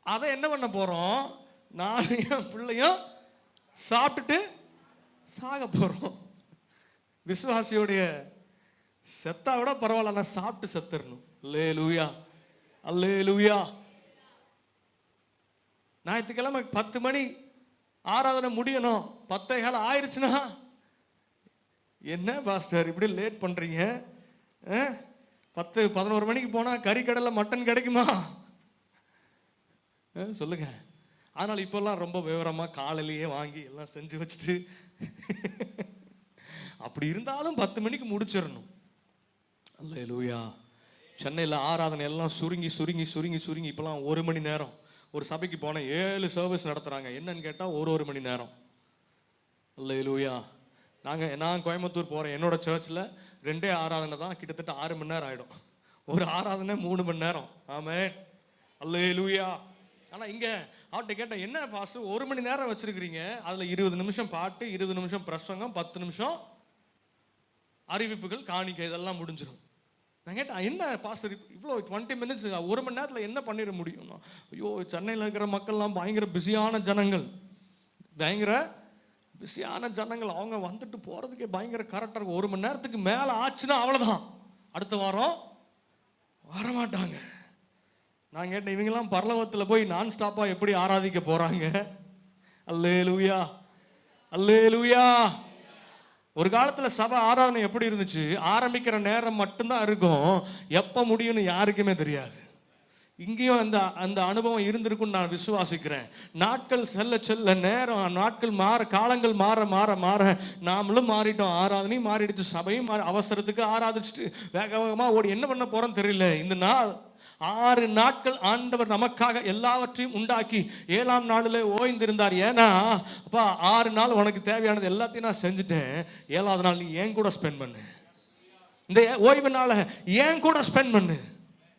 அதை என்ன பண்ண போறோம்? நானும் என் பிள்ளையும் சாப்பிட்டுட்டு சாக போறோம். விசுவாசியோடைய செத்தா விட பரவாயில்ல, நான் சாப்பிட்டு செத்துறணும். அல்லேலூயா, அல்லேலூயா. ஞாயிற்றுக்கிழமை 10 மணி ஆராதனை முடியணும், 10:15 ஆயிடுச்சுன்னா, என்ன பாஸ்டர் இப்படி லேட் பண்றீங்க? 10-11 மணிக்கு போனா கறிக்கடையில் மட்டன் கிடைக்குமா? சொல்லுங்க. அதனால இப்பெல்லாம் ரொம்ப விவரமா காலையிலேயே வாங்கி எல்லாம் செஞ்சு வச்சுட்டு, அப்படி இருந்தாலும் 10 மணிக்கு முடிச்சிடணும். அல்லேலூயா. சென்னையில் ஆராதனை எல்லாம் சுருங்கி சுருங்கி சுருங்கி சுருங்கி இப்பெல்லாம் 1 மணி நேரம். ஒரு சபைக்கு போனால் 7 சர்வீஸ் நடத்துகிறாங்க. என்னன்னு கேட்டால் 1 மணி நேரம். அல்லேலூயா. நான் கோயம்புத்தூர் போகிறேன். என்னோட சர்ச்சில் 2 ஆராதனை தான், கிட்டத்தட்ட 6 மணி நேரம் ஆகிடும். ஒரு ஆராதனை 3 மணி நேரம். ஆமென், அல்லேலூயா. ஆனால் இங்கே அவர்கிட்ட கேட்டேன், என்ன பாஸ்டர் 1 மணி நேரம் வச்சிருக்கிறீங்க, அதில் 20 நிமிஷம் பாட்டு, 20 நிமிஷம் பிரசங்கம், 10 நிமிஷம் அறிவிப்புகள், காணிக்கை, இதெல்லாம் முடிஞ்சிடும். நான் கேட்டேன், என்ன பாஸ்டர் இவ்வளோ 20 மினிட்ஸ் 1 மணி நேரத்தில் என்ன பண்ணிட முடியும்? ஐயோ, சென்னையில் இருக்கிற மக்கள்லாம் பயங்கர பிஸியான ஜனங்கள், பயங்கர பிஸியான ஜனங்கள். அவங்க வந்துட்டு போகிறதுக்கே பயங்கர கரெக்டாக இருக்கும். 1 மணி நேரத்துக்கு மேலே ஆச்சுன்னா அவ்வளோதான், அடுத்த வாரம் வரமாட்டாங்க. நான் கேட்டேன், இவங்கெல்லாம் பரலோகத்தில் போய் நான் ஸ்டாப்பாக எப்படி ஆராதிக்க போகிறாங்க? அல்லேலூயா, அல்லேலூயா. ஒரு காலத்தில் சபை ஆராதனை எப்படி இருந்துச்சு? ஆரம்பிக்கிற நேரம் மட்டும்தான் இருக்கும், எப்போ முடியும்னு யாருக்குமே தெரியாது. இங்கேயும் அந்த அனுபவம் இருந்திருக்குன்னு நான் விசுவாசிக்கிறேன். நாட்கள் செல்ல செல்ல, நேரம், நாட்கள் மாற, காலங்கள் மாற மாற மாற நாமளும் மாறிட்டோம். ஆராதனையும் மாறிடுச்சு, சபையும் அவசரத்துக்கு ஆராதிச்சுட்டு வேக வேகமாக ஓடி என்ன பண்ண போறோம் தெரியல. இந்த நாள் 6 நாட்கள் ஆண்டவர் நமக்காக எல்லாவற்றையும் உண்டாக்கி 7ஆம் நாளில் ஓய்ந்திருந்தார். ஏன்னா அப்பா 6 நாள் உனக்கு தேவையானது எல்லாத்தையும் நான் செஞ்சுட்டேன், 7ஆவது நாள் நீ ஏன் கூட ஸ்பெண்ட் பண்ணு. இந்த ஓய்வு நாளை ஏன் கூட ஸ்பெண்ட் பண்ணு,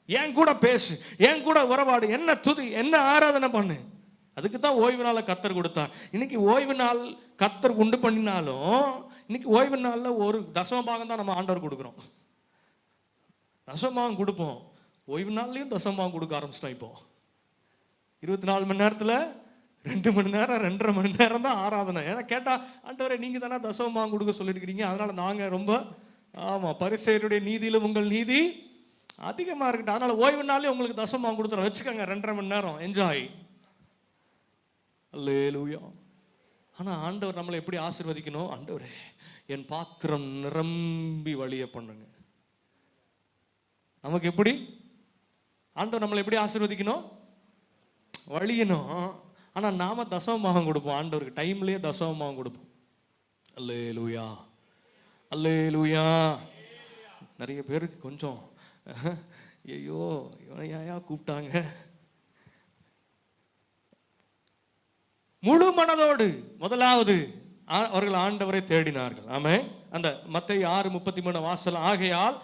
ஏன் கூட பேசு, ஏன் கூட உறவாடு, என்ன துதி, என்ன ஆராதனை பண்ணு. அதுக்கு தான் ஓய்வு நாளை கர்த்தர் கொடுத்தார். இன்னைக்கு ஓய்வு நாள் கர்த்தர் உண்டு பண்ணினாலும், இன்னைக்கு ஓய்வு நாளில் ஒரு தசமபாகம் தான் நம்ம ஆண்டவர் கொடுக்குறோம். தசமபாகம் கொடுப்போம், ஓய்வு நாள்லையும் தசமபாகம் கொடுக்க ஆரம்பிச்சிட்டோம். இப்போ 24 மணி நேரத்தில் 2 மணி நேரம் 2.5 மணி நேரம் தான் ஆராதனை. ஏன்னா கேட்டா, ஆண்டவரே நீங்க தானே தசமபாகம் கொடுக்க சொல்லியிருக்கிறீங்க, அதனால நாங்க ரொம்ப பரிசேயருடைய நீதியிலும் உங்கள் நீதி அதிகமா இருக்கட்டும், அதனால ஓய்வு நாளே உங்களுக்கு தசமபாகம் கொடுத்துறோம், வச்சுக்கோங்க 2.5 மணி நேரம் என்ஜாய். அல்லேலூயா. ஆனா ஆண்டவர் நம்மளை எப்படி ஆசீர்வதிக்கணும்? ஆண்டவரே என் பாத்திரம் நிரம்பி வழிய பண்ணுங்க. நமக்கு எப்படி ஆண்டவர் நம்மளை எப்படி ஆசீர்வதிக்கணும்? வழியணும். ஆனா நாம தசமபாகம் கொடுப்போம், ஆண்டவருக்கு டைம்லயே தசமபாகம் கொடுப்போம். அல்லேலூயா, அல்லேலூயா. நிறைய பேருக்கு கொஞ்சம் ஐயோ இவனை ஏன் கூப்பிட்டாங்க. முழு மனதோடு முதலாவது அவர்கள் ஆண்டவரை தேடினார்கள். ஆமென். அந்த மத்தேயு 6:33 வாசல், ஆகையால்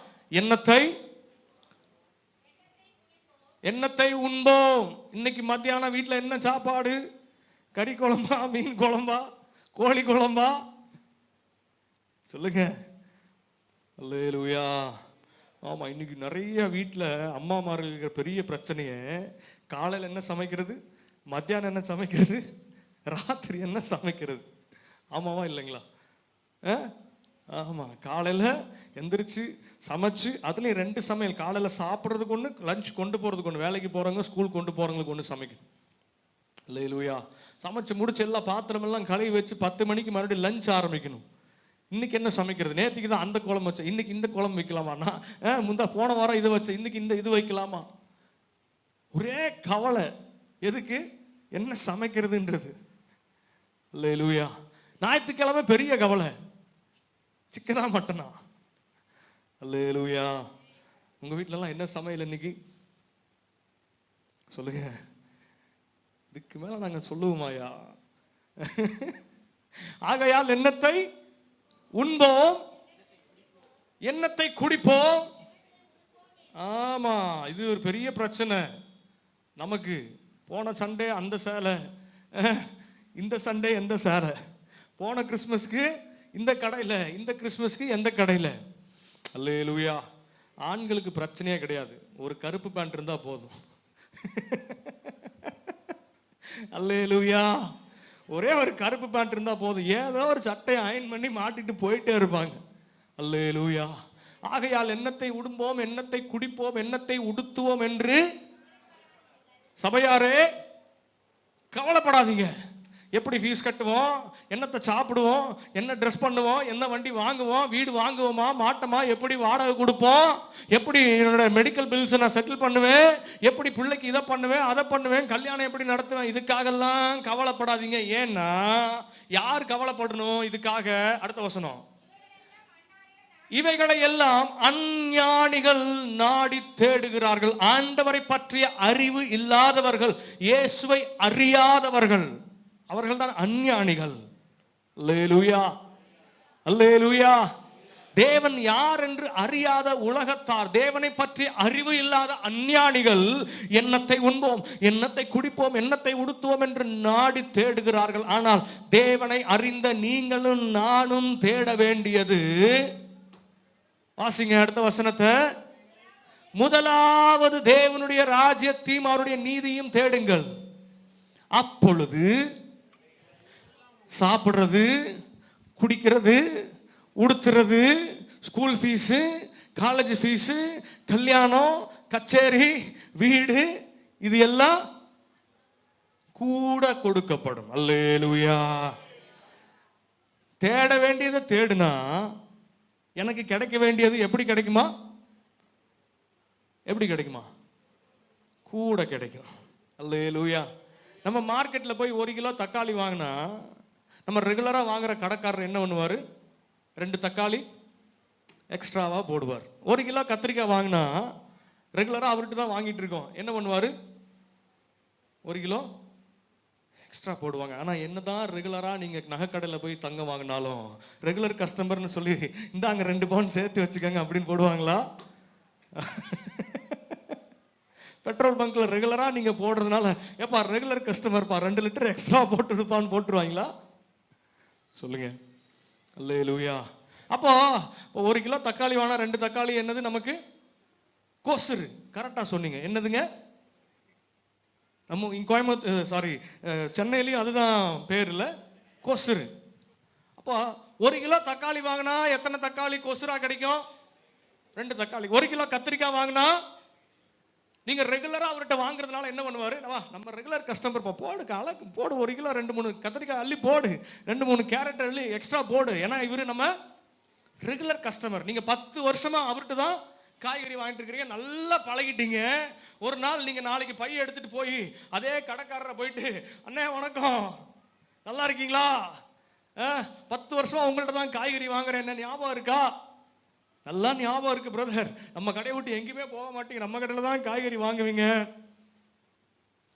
எண்ணத்தை உண்போம். இன்னைக்கு மத்தியானம் வீட்டில் என்ன சாப்பாடு? கறி குழம்பா, மீன் குழம்பா, கோழி குழம்பா? சொல்லுங்க. அல்லேலூயா. ஆமா, இன்னைக்கு நிறைய வீட்டில் அம்மாமார்கள் இருக்கிற பெரிய பிரச்சனையே, காலையில் என்ன சமைக்கிறது, மத்தியானம் என்ன சமைக்கிறது, ராத்திரி என்ன சமைக்கிறது. ஆமாவா இல்லைங்களா? ஆமாம், காலையில் எந்திரிச்சு சமைச்சு, அதுலேயும் 2 சமையல், காலையில் சாப்பிட்றதுக்கு ஒன்று, லஞ்ச் கொண்டு போகிறதுக்கு ஒன்று, வேலைக்கு போகிறவங்க ஸ்கூல் கொண்டு போகிறவங்களுக்கு ஒன்று சமைக்கணும். அல்லேலூயா. சமைச்சு முடிச்சு எல்லா பாத்திரமெல்லாம் கழுவி வச்சு 10 மணிக்கு மறுபடியும் லஞ்ச் ஆரம்பிக்கணும். இன்னைக்கு என்ன சமைக்கிறது? நேற்றுக்கு தான் அந்த குழம்பு வச்சேன், இன்னைக்கு இந்த குழம்பு வைக்கலாமா? நான் போன வாரம் இதை வச்சேன், இன்னைக்கு இது வைக்கலாமா? ஒரே கவலை. எதுக்கு? என்ன சமைக்கிறதுன்றது. அல்லேலூயா. ஞாயிற்றுக்கிழமை பெரிய கவலை, சிக்கனா மட்டனா. அல்லேலூயா. உங்க வீட்டிலலாம் என்ன சமையல் இன்னைக்கு சொல்லுங்க. இதுக்கு மேல நாங்க சொல்லுவோமாயா? ஆகையால் எண்ணத்தை உண்போம், எண்ணத்தை குடிப்போம். ஆமா, இது ஒரு பெரிய பிரச்சனை நமக்கு. போன சண்டே அந்த சேலை, இந்த சண்டே எந்த சேலை, போன கிறிஸ்மஸ்க்கு இந்த கடையில், இந்த கிறிஸ்மஸ்க்கு எந்த கடையில். அல்லேலூயா. ஆண்களுக்கு பிரச்சனையே கிடையாது, ஒரு கருப்பு பேண்ட் இருந்தா போதும். அல்லேலூயா. ஒரே ஒரு கருப்பு பேண்ட் இருந்தா போதும், ஏதோ ஒரு சட்டையை அயன் பண்ணி மாட்டிட்டு போயிட்டே இருப்பாங்க. அல்லேலூயா. ஆகையால் எண்ணத்தை உடும்போம், எண்ணத்தை குடிப்போம், எண்ணத்தை உடுத்துவோம் என்று சபையாரே கவலைப்படாதீங்க. எப்படி ஃபீஸ் கட்டுவோம், என்னத்தை சாப்பிடுவோம், என்ன ட்ரெஸ் பண்ணுவோம், என்ன வண்டி வாங்குவோம், வீடு வாங்குவோமா மாட்டோமா, எப்படி வாடகை கொடுப்போம், எப்படி என்னோட மெடிக்கல் பில்ஸ் நான் செட்டில் பண்ணுவேன், எப்படி பிள்ளைக்கு இதை பண்ணுவேன் அதை பண்ணுவேன், கல்யாணம் எப்படி நடத்துவேன், இதுக்காகலாம் கவலைப்படாதீங்க. ஏன்னா யார் கவலைப்படணும் இதுக்காக? அடுத்த வசனம், இவைகளை எல்லாம் அஞ்ஞானிகள் நாடி தேடுகிறார்கள். ஆண்டவரை பற்றிய அறிவு இல்லாதவர்கள், இயேசுவை அறியாதவர்கள், அவர்கள் தான் அஞ்ஞானிகள். அல்லேலூயா, அல்லேலூயா. தேவன் யார் என்று அறியாத உலகத்தார், தேவனை பற்றி அறிவு இல்லாத அஞ்ஞானிகள் எண்ணத்தை உண்போம், எண்ணத்தை குடிப்போம், எண்ணத்தை உடுத்துவோம் என்று நாடி தேடுகிறார்கள். ஆனால் தேவனை அறிந்த நீங்களும் நானும் தேட வேண்டியது, வாசிங்க அடுத்த வசனத்தை, முதலாவது தேவனுடைய ராஜ்யத்தையும் அவருடைய நீதியும் தேடுங்கள், அப்பொழுது சாப்பிடுறது, குடிக்கிறது, உடுத்துறது, ஸ்கூல் ஃபீஸு, காலேஜ் ஃபீஸு, கல்யாணம், கச்சேரி, வீடு, இது எல்லாம் கூட கொடுக்கப்படும். அல்லேலூயா. தேட வேண்டியதை தேடுனா எனக்கு கிடைக்க வேண்டியது எப்படி கிடைக்குமா? எப்படி கிடைக்குமா? கூட கிடைக்கும். அல்லேலூயா. நம்ம மார்க்கெட்ல போய் 1 கிலோ தக்காளி வாங்கினா நம்ம ரெகுலரா வாங்குற கடைக்காரர் என்ன பண்ணுவாரு? 2 தக்காளி எக்ஸ்ட்ராவா போடுவார். 1 கிலோ கத்திரிக்காய் வாங்கினா ரெகுலரா அவர்கிட்ட தான் வாங்கிட்டு இருக்கோம், என்ன பண்ணுவாரு? 1 கிலோ எக்ஸ்ட்ரா போடுவாங்க. ஆனால் என்னதான் ரெகுலரா நீங்க நகைக்கடையில் போய் தங்கம் வாங்கினாலும் ரெகுலர் கஸ்டமர்னு சொல்லி இந்தாங்க 2 பவுன் சேர்த்து வச்சுக்கோங்க அப்படின்னு போடுவாங்களா? பெட்ரோல் பங்க்ல ரெகுலரா நீங்க போடுறதுனால ஏப்பா ரெகுலர் கஸ்டமர்ப்பா 2 லிட்டர் எக்ஸ்ட்ரா போட்டுடுப்பான்னு போட்டுருவாங்களா? சொல்லுங்க. அல்லேலூயா. அப்போ 1 கிலோ தக்காளி வாங்கினா 2 தக்காளி என்னது நமக்கு? கொசுறு. கரெக்டா சொன்னீங்க. என்னதுங்க? நம்ம கோயம்புத்தூர் சென்னையிலையும் அதுதான் பேர் இல்லை, கொசுறு. அப்போ 1 கிலோ தக்காளி வாங்கினா எத்தனை தக்காளி கொசுரா கிடைக்கும்? 2 தக்காளி. 1 கிலோ கத்திரிக்காய் வாங்கினா நீங்க ரெகுலரா அவர்கிட்ட வாங்குறதுனால என்ன பண்ணுவாரு? நம்ம ரெகுலர் கஸ்டமர் போடு, கலக்கு போடு, 1 கிலோ 2-3 கத்திரிக்காய் அள்ளி போடு, 2-3 கேரட் அள்ளி எக்ஸ்ட்ரா போடு. ஏன்னா இவரு நம்ம ரெகுலர் கஸ்டமர். நீங்க 10 வருஷமா அவர்கிட்ட தான் காய்கறி வாங்கிட்டு இருக்கிறீங்க, நல்லா பழகிட்டீங்க. ஒரு நாள் நீங்க நாளைக்கு பைய எடுத்துட்டு போய் அதே கடைக்காரரை போயிட்டு, அண்ணே வணக்கம், நல்லா இருக்கீங்களா, 10 வருஷமா உங்கள்ட்ட தான் காய்கறி வாங்குறேன், என்ன ஞாபகம் இருக்கா? நல்லா ஞாபகம் இருக்கு பிரதர், நம்ம கடையை விட்டு எங்கேயுமே போக மாட்டீங்க, நம்ம கடையில தான் காய்கறி வாங்குவீங்க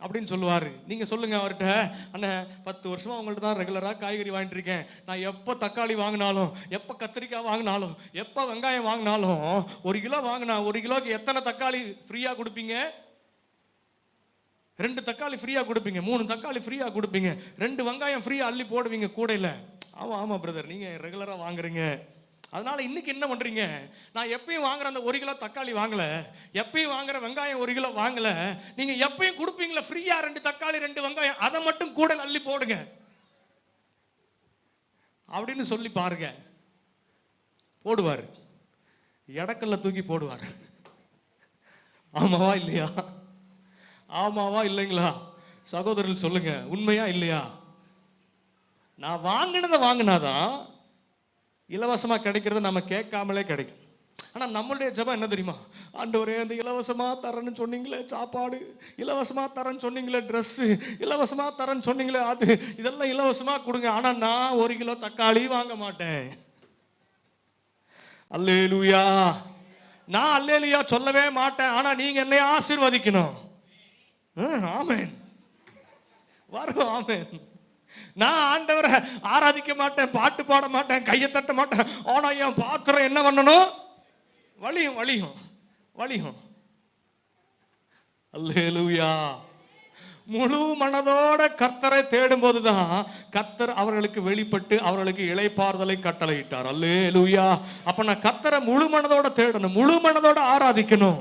அப்படின்னு சொல்லுவாரு. நீங்க சொல்லுங்க அவர்கிட்ட, அண்ணன் 10 வருஷமா உங்கள்ட்ட தான் ரெகுலரா காய்கறி வாங்கிட்டு இருக்கேன், நான் எப்ப தக்காளி வாங்கினாலும், எப்ப கத்திரிக்காய் வாங்கினாலும், எப்ப வெங்காயம் வாங்கினாலும் 1 கிலோ வாங்கினா 1 கிலோக்கு எத்தனை தக்காளி ஃப்ரீயா கொடுப்பீங்க? 2 தக்காளி ஃப்ரீயா கொடுப்பீங்க, 3 தக்காளி ஃப்ரீயா கொடுப்பீங்க, 2 வெங்காயம் ஃப்ரீயா அள்ளி போடுவீங்க கூடையில. ஆமா ஆமா பிரதர், நீங்க ரெகுலரா வாங்குறீங்க. அதனால இன்னைக்கு என்ன பண்றீங்க? நான் எப்பயும் வாங்குற அந்த 1 கிலோ தக்காளி வாங்கல, எப்பயும் வாங்குற வெங்காயம் 1 கிலோ வாங்கல, நீங்க எப்பயும் கொடுப்பீங்களா ஃப்ரீயா 2 தக்காளி 2 வெங்காயம், அதை மட்டும் கூட அள்ளி போடுங்க அப்படின்னு சொல்லி பாருங்க. போடுவாரு, எடக்கல்ல தூக்கி போடுவார். ஆமாவா இல்லையா? ஆமாவா இல்லைங்களா? சகோதரர்கள் சொல்லுங்க, உண்மையா இல்லையா? நான் வாங்கினதை வாங்கினாதான் இலவசமா கிடைக்கிறது நம்ம கேட்காமலே கிடைக்கும். ஆனா நம்மளுடைய ஜெபம் என்ன தெரியுமா? ஆண்டவரே, அந்த இலவசமா தரேன்னு சொன்னீங்களே சாப்பாடு, இலவசமா தரேன்னு சொன்னீங்களே ட்ரெஸ், இலவசமா தரேன்னு சொன்னீங்களே அது, இதெல்லாம் இலவசமா கொடுங்க. ஆனா நான் 1 கிலோ தக்காளி வாங்க மாட்டேன். அல்லேலூயா. நான் அல்லேலூயா சொல்லவே மாட்டேன். ஆனா நீங்க என்னை ஆசீர்வதிக்கணும். ஆமென். வரும். ஆமென். நான் ஆண்டவரை ஆராதிக்க மாட்டேன், பாட்டு பாட மாட்டேன், கையை தட்ட மாட்டேன். ஆனா என் பாத்திரம் என்ன பண்ணணும்? வலியும் வலியும் வலியும். அல்லேலூயா. முழு மனதோட கர்த்தரை தேடும் போதுதான் கர்த்தர் அவர்களுக்கு வெளிப்பட்டு அவர்களுக்கு இளைப்பாறுதலை கட்டளையிட்டார். அல்லேலூயா. அப்ப நான் கர்த்தரை முழு மனதோட தேடணும், முழு மனதோட ஆராதிக்கணும்.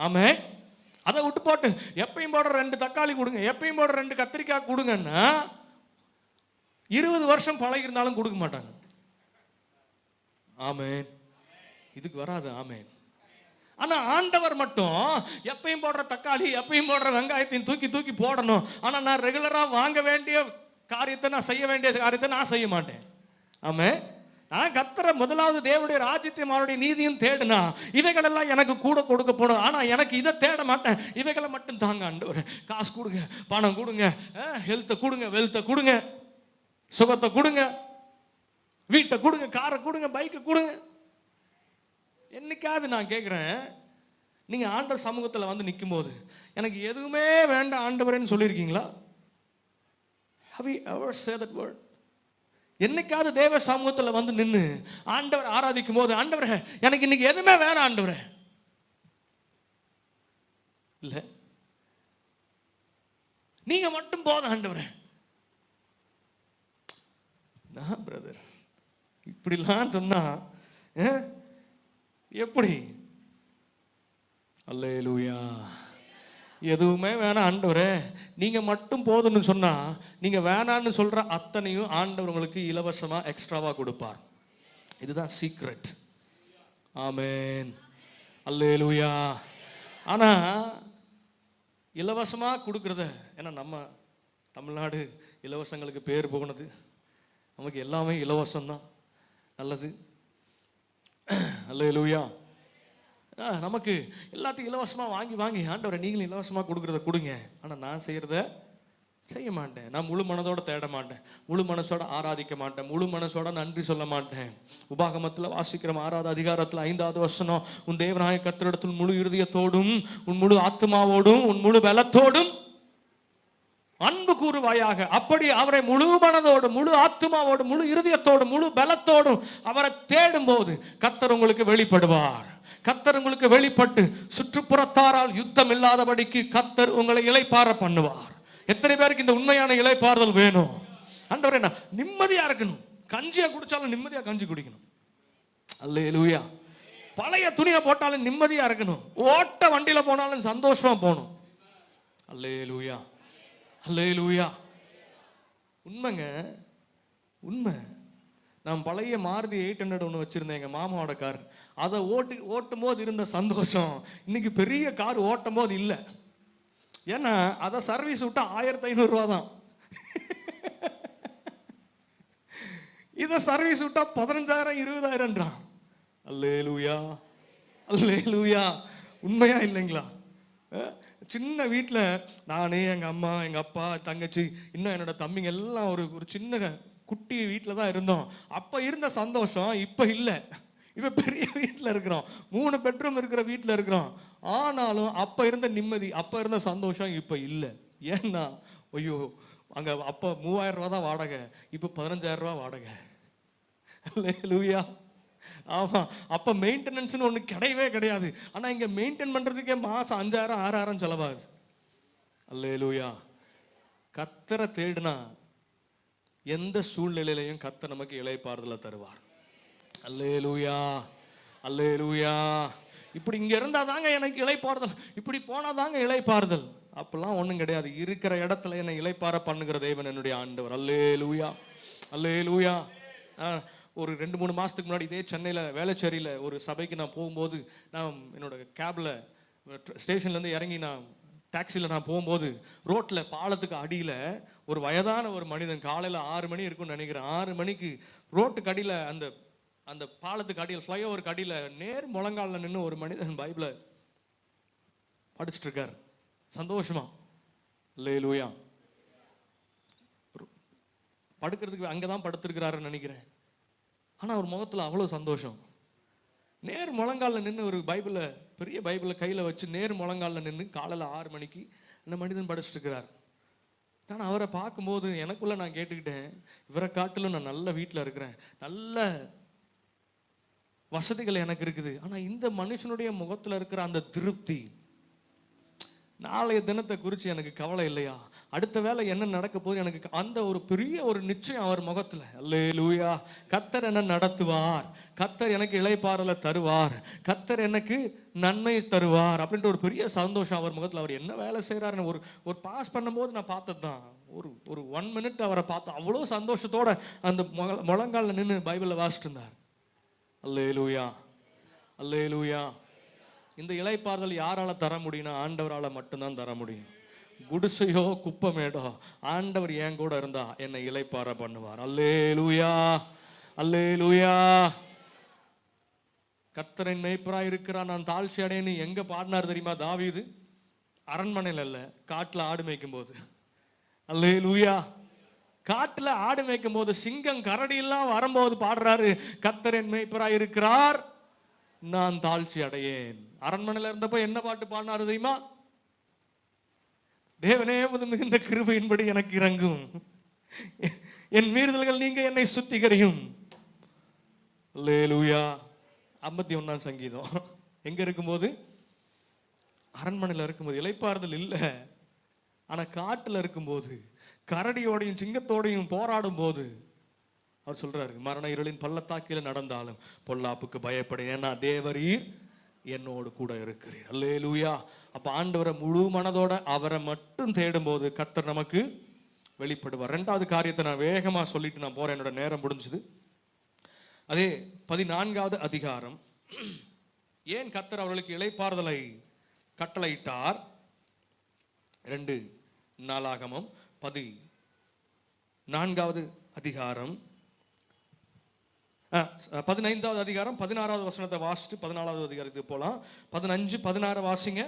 ஆமென். அதை விட்டு போட்டு எப்பயும் போடுற 2 தக்காளி கொடுங்க, எப்பயும் போடுற 2 கத்திரிக்காய் கொடுங்கன்னா 20 வருஷம் பழகி இருந்தாலும் கொடுக்க மாட்டாங்க. ஆமென். இதுக்கு வராது. ஆமென். ஆனா ஆண்டவர் மட்டும் எப்பயும் போடுற தக்காளி, எப்பயும் போடுற வெங்காயத்தையும் தூக்கி தூக்கி போடணும். ஆனா நான் ரெகுலரா வாங்க வேண்டிய காரியத்தை, நான் செய்ய வேண்டிய காரியத்தை நான் செய்ய மாட்டேன். ஆமென். நான் கர்த்தரை முதலாவது தேவனுடைய ராஜ்யத்தையும் அவருடைய நீதியும் தேடுனா இவைகள் எல்லாம் எனக்கு கூட கொடுக்கப்படும். ஆனா எனக்கு இதை தேட மாட்டேன். இவைகளை மட்டும் தாங்க ஆண்டவரே. காசு கொடுங்க, பணம் கொடுங்க, ஹெல்த்தை கொடுங்க, வெல்த்தை கொடுங்க, சுகத்தை கொடுங்க, வீட்டை கொடுங்க, காரை கொடுங்க, பைக்கை கொடுங்க. என்னைக்காவது நான் கேட்குறேன், நீங்க ஆண்டவர் சமூகத்தில் வந்து நிற்கும் போது எனக்கு எதுவுமே வேண்டாம் ஆண்டவரேன்னு சொல்லியிருக்கீங்களா? Have you ever said that word? என்னைக்காவது தேவ சமூகத்தில் வந்து நின்று ஆண்டவர் ஆராதிக்கும் போது, ஆண்டவரே எனக்கு இன்னைக்கு எதுவுமே வேணாம் ஆண்டவரே, இல்ல நீங்க மட்டும் போதும் ஆண்டவரே. நான் பிரதர் இப்படிலாம் சொன்னா எப்படி? அல்லேலூயா. எதுவுமே வேணாம் ஆண்டவரே, நீங்க மட்டும் போதும்னு சொன்னா நீங்க வேணான்னு சொல்ற அத்தனையும் ஆண்டவர் உங்களுக்கு இலவசமா எக்ஸ்ட்ராவா கொடுப்பார். இதுதான் சீக்ரெட். ஆமென். அல்லேலூயா. ஆனா இலவசமா கொடுக்கறத, ஏன்னா நம்ம தமிழ்நாடு இலவசங்களுக்கு பேர் போனது, நமக்கு எல்லாமே இலவசம் தான். நல்லது. அல்லேலூயா. நமக்கு எல்லாத்தையும் இலவசமா வாங்கி வாங்கி ஆண்டவரை நீங்களும் இலவசமா கொடுக்கறத கொடுங்க. ஆனா நான் செய்யறத செய்ய மாட்டேன். நான் முழு மனதோட தேட மாட்டேன், முழு மனசோட ஆராதிக்க மாட்டேன், முழு மனசோட நன்றி சொல்ல மாட்டேன். உபாகமத்தில் வாசிக்கிற 6வது அதிகாரத்தில் 5வது வசனம், உன் தேவனாய கர்த்தரிடத்தில் முழு இருதயத்தோடும் உன் முழு ஆத்துமாவோடும் உன் முழு பலத்தோடும் அன்பு கூறுவாயாக. அப்படி அவரை முழு மனதோடு, முழு ஆத்துமாவோடு, முழு இருதயத்தோடு, முழு பலத்தோடும் அவரை தேடும் போது கர்த்தர் உங்களுக்கு வெளிப்படுவார். கர்த்தர் உங்களுக்கு வெளிப்பட்டு சுற்றுப்புறத்தாரால் யுத்தம் இல்லாதபடிக்கு கர்த்தர் உங்களை இளைப்பாற பண்ணுவார். எத்தனை பேருக்கு இந்த உண்மையான இளைப்பாறுதல் வேணும்? ஆண்டவரே நான் நிம்மதியா இருக்கணும், கஞ்சியா குடிச்சாலும் நிம்மதியா கஞ்சி குடிக்கணும். அல்லேலூயா. பழைய துணியை போட்டாலும் நிம்மதியா இருக்கணும், ஓட்ட வண்டியில போனாலும் சந்தோஷமா போகணும். அல்லேலூயா. அல்லேலூயா. உண்மைங்க, உண்மை. நான் பழைய மாருதி 800 ஒன்று வச்சிருந்தேன், எங்கள் மாமாவோட கார். அதை ஓட்டும் போது இருந்த சந்தோஷம் இன்னைக்கு பெரிய கார் ஓட்டும் போது இல்லை. ஏன்னா அதை சர்வீஸ் விட்டா 1500 ரூபா தான். இதை சர்வீஸ் விட்டா 15,000 20,000. அல்லேலூயா. அல்லேலூயா. உண்மையா இல்லைங்களா? சின்ன வீட்டில் நானே, எங்கள் அம்மா, எங்கள் அப்பா, தங்கச்சி, இன்னும் என்னோட தம்பிங்க எல்லாம் ஒரு சின்ன குட்டி வீட்டில் தான் இருந்தோம். அப்போ இருந்த சந்தோஷம் இப்போ இல்லை. இப்போ பெரிய வீட்டில் இருக்கிறோம், 3 பெட்ரூம் இருக்கிற வீட்டில் இருக்கிறோம். ஆனாலும் அப்போ இருந்த நிம்மதி, அப்போ இருந்த சந்தோஷம் இப்போ இல்லை. ஏன்னா ஐயோ அங்கே அப்போ 3000 ரூபா தான் வாடகை, இப்போ 15,000 ரூபா வாடகை. அல்லேலூயா. ஆமாம். அப்போ மெயின்டெனன்ஸ்னு ஒன்று கிடையவே கிடையாது. ஆனால் இங்கே மெயின்டைன் பண்ணுறதுக்கே மாதம் 5,000 6,000 செலவாகுது. அல்லேலூயா. கர்த்தரை தேடுனா எந்த சூழ்நிலையிலையும் கர்த்தர் நமக்கு இளைப்பாறுதலை தருவார். அல்லேலூயா. அல்லேலூயா. இப்படி இங்கே இருந்தால் தாங்க எனக்கு இளைப்பாறுதல், இப்படி போனால் தாங்க இளைப்பாறுதல், அப்படிலாம் ஒன்றும் கிடையாது. இருக்கிற இடத்துல என்னை இளைப்பாற பண்ணுகிற தேவன் என்னுடைய ஆண்டவர். அல்லேலூயா. அல்லேலூயா. ஒரு 2-3 மாதத்துக்கு முன்னாடி இதே சென்னையில் வேளச்சேரியில் ஒரு சபைக்கு நான் போகும்போது, நான் என்னோட கேபில் ஸ்டேஷன்லேருந்து இறங்கி நான் டாக்ஸியில் நான் போகும்போது ரோட்டில் பாலத்துக்கு அடியில் ஒரு வயதான ஒரு மனிதன், காலையில் 6 மணி இருக்குன்னு நினைக்கிறேன், 6 மணிக்கு ரோட்டுக்கு அடியில் அந்த பாலத்துக்கு அடியில், ஃப்ளைஓவருக்கு அடியில் நேர் முழங்காலில் நின்று ஒரு மனிதன் பைபிளை படிச்சுட்டு இருக்கார் சந்தோஷமா. அல்லேலூயா. படுக்கிறதுக்கு அங்கதான் படுத்திருக்கிறாருன்னு நினைக்கிறேன். ஆனா அவர் முகத்துல அவ்வளவு சந்தோஷம். நேர் முழங்காலில் நின்று ஒரு பைபிளை, பெரிய பைபிளை கையில வச்சு நேர் முழங்காலில் நின்று காலையில் 6 மணிக்கு இந்த மனிதன் படிச்சுட்டு இருக்கிறார். நான் அவரை பார்க்கும்போது எனக்குள்ள நான் கேட்டுக்கிட்டேன், இவரை காட்டிலும் நான் நல்ல வீட்டில் இருக்கிறேன், நல்ல வசதிகள் எனக்கு இருக்குது. ஆனா இந்த மனுஷனுடைய முகத்துல இருக்கிற அந்த திருப்தி, நாளைய தினத்தை குறித்து எனக்கு கவலை இல்லையா, அடுத்த வேலை என்ன நடக்க போகுது எனக்கு அந்த ஒரு பெரிய ஒரு நிச்சயம் அவர் முகத்துல. அல்லேலூயா. கர்த்தர் என்ன நடத்துவார், கர்த்தர் எனக்கு இளைப்பாறலை தருவார், கர்த்தர் எனக்கு நன்மை தருவார் அப்படின்ற ஒரு பெரிய சந்தோஷம் அவர் முகத்துல. அவர் என்ன வேலை செய்யறாருன்னு ஒரு பாஸ் பண்ணும்போது நான் பார்த்தது தான். ஒரு 1 மினிட் அவரை பார்த்தோம், அவ்வளோ சந்தோஷத்தோட அந்த முழங்கால நின்று பைபிளை வாசிட்டு இருந்தார். அல்லேலூயா, அல்லேலூயா. இந்த இளைப்பாறுதல் யாரால தர முடியும்னா ஆண்டவரால மட்டும்தான் தர முடியும். குடிசையோ குப்பமேடோ, ஆண்டவர் என் கூட இருந்தா என்னை இளைப்பாற பண்ணுவார். அல்லேலூயா, அல்லேலூயா. கர்த்தரின் மேய்ப்பராய் இருக்கிறார், நான் தாழ்ச்சி அடையேன்னு எங்க பாடினார் தெரியுமா தாவீது? அரண்மனையில் அல்ல, காட்டுல ஆடு மேய்க்கும் போது. அல்லேலூயா. காட்டுல ஆடு மேய்க்கும் போது சிங்கம் கரடி எல்லாம் வரும்போது பாடுறாரு, கர்த்தரின் மேய்ப்பராய் இருக்கிறார், நான் தாழ்ச்சி அடையேன். அரண்மனையில் இருந்தப்போ என்ன பாட்டு பாடினாரு தெரியுமா? தேவனே உமது மிகுந்த கிருபையின்படி எனக்கு இறங்கும், என் மீறுதல்கள் நீங்க என்னை சுத்திகரியும். அல்லேலூயா. 51ஆம் சங்கீதம். எங்க இருக்கும்போது? அரண்மனையில் இருக்கும்போது. இளைப்பாறுதல் இல்லை, ஆனா காட்டுல இருக்கும்போது, கரடியோடையும் சிங்கத்தோடையும் போராடும் போது அவர் சொல்றாரு, மரண இருளின் பள்ளத்தாக்கில நடந்தாலும் பொல்லாப்புக்கு பயப்படேன், ஏன்னா தேவரீர் என்னோடு கூட இருக்கிறீர். அல்லேலூயா. அப்ப ஆண்டவரை முழு மனதோட அவரை மட்டும் தேடும் போது கர்த்தர் நமக்கு வெளிப்படுவார். 2வது காரியத்தை நான் வேகமா சொல்லிட்டு நான் போறேன், என்னோட நேரம் முடிஞ்சது. அதே 14வது அதிகாரம், ஏன் கர்த்தர் அவர்களுக்கு இளைப்பாறுதலை கட்டளையிட்டார்? 2 நாளாகமம் 14வது அதிகாரம் 15வது அதிகாரம் 16வது வசனத்தை வாசிட்டு 14வது அதிகாரத்துக்கு போலாம். 15, 16 வாசிங்க.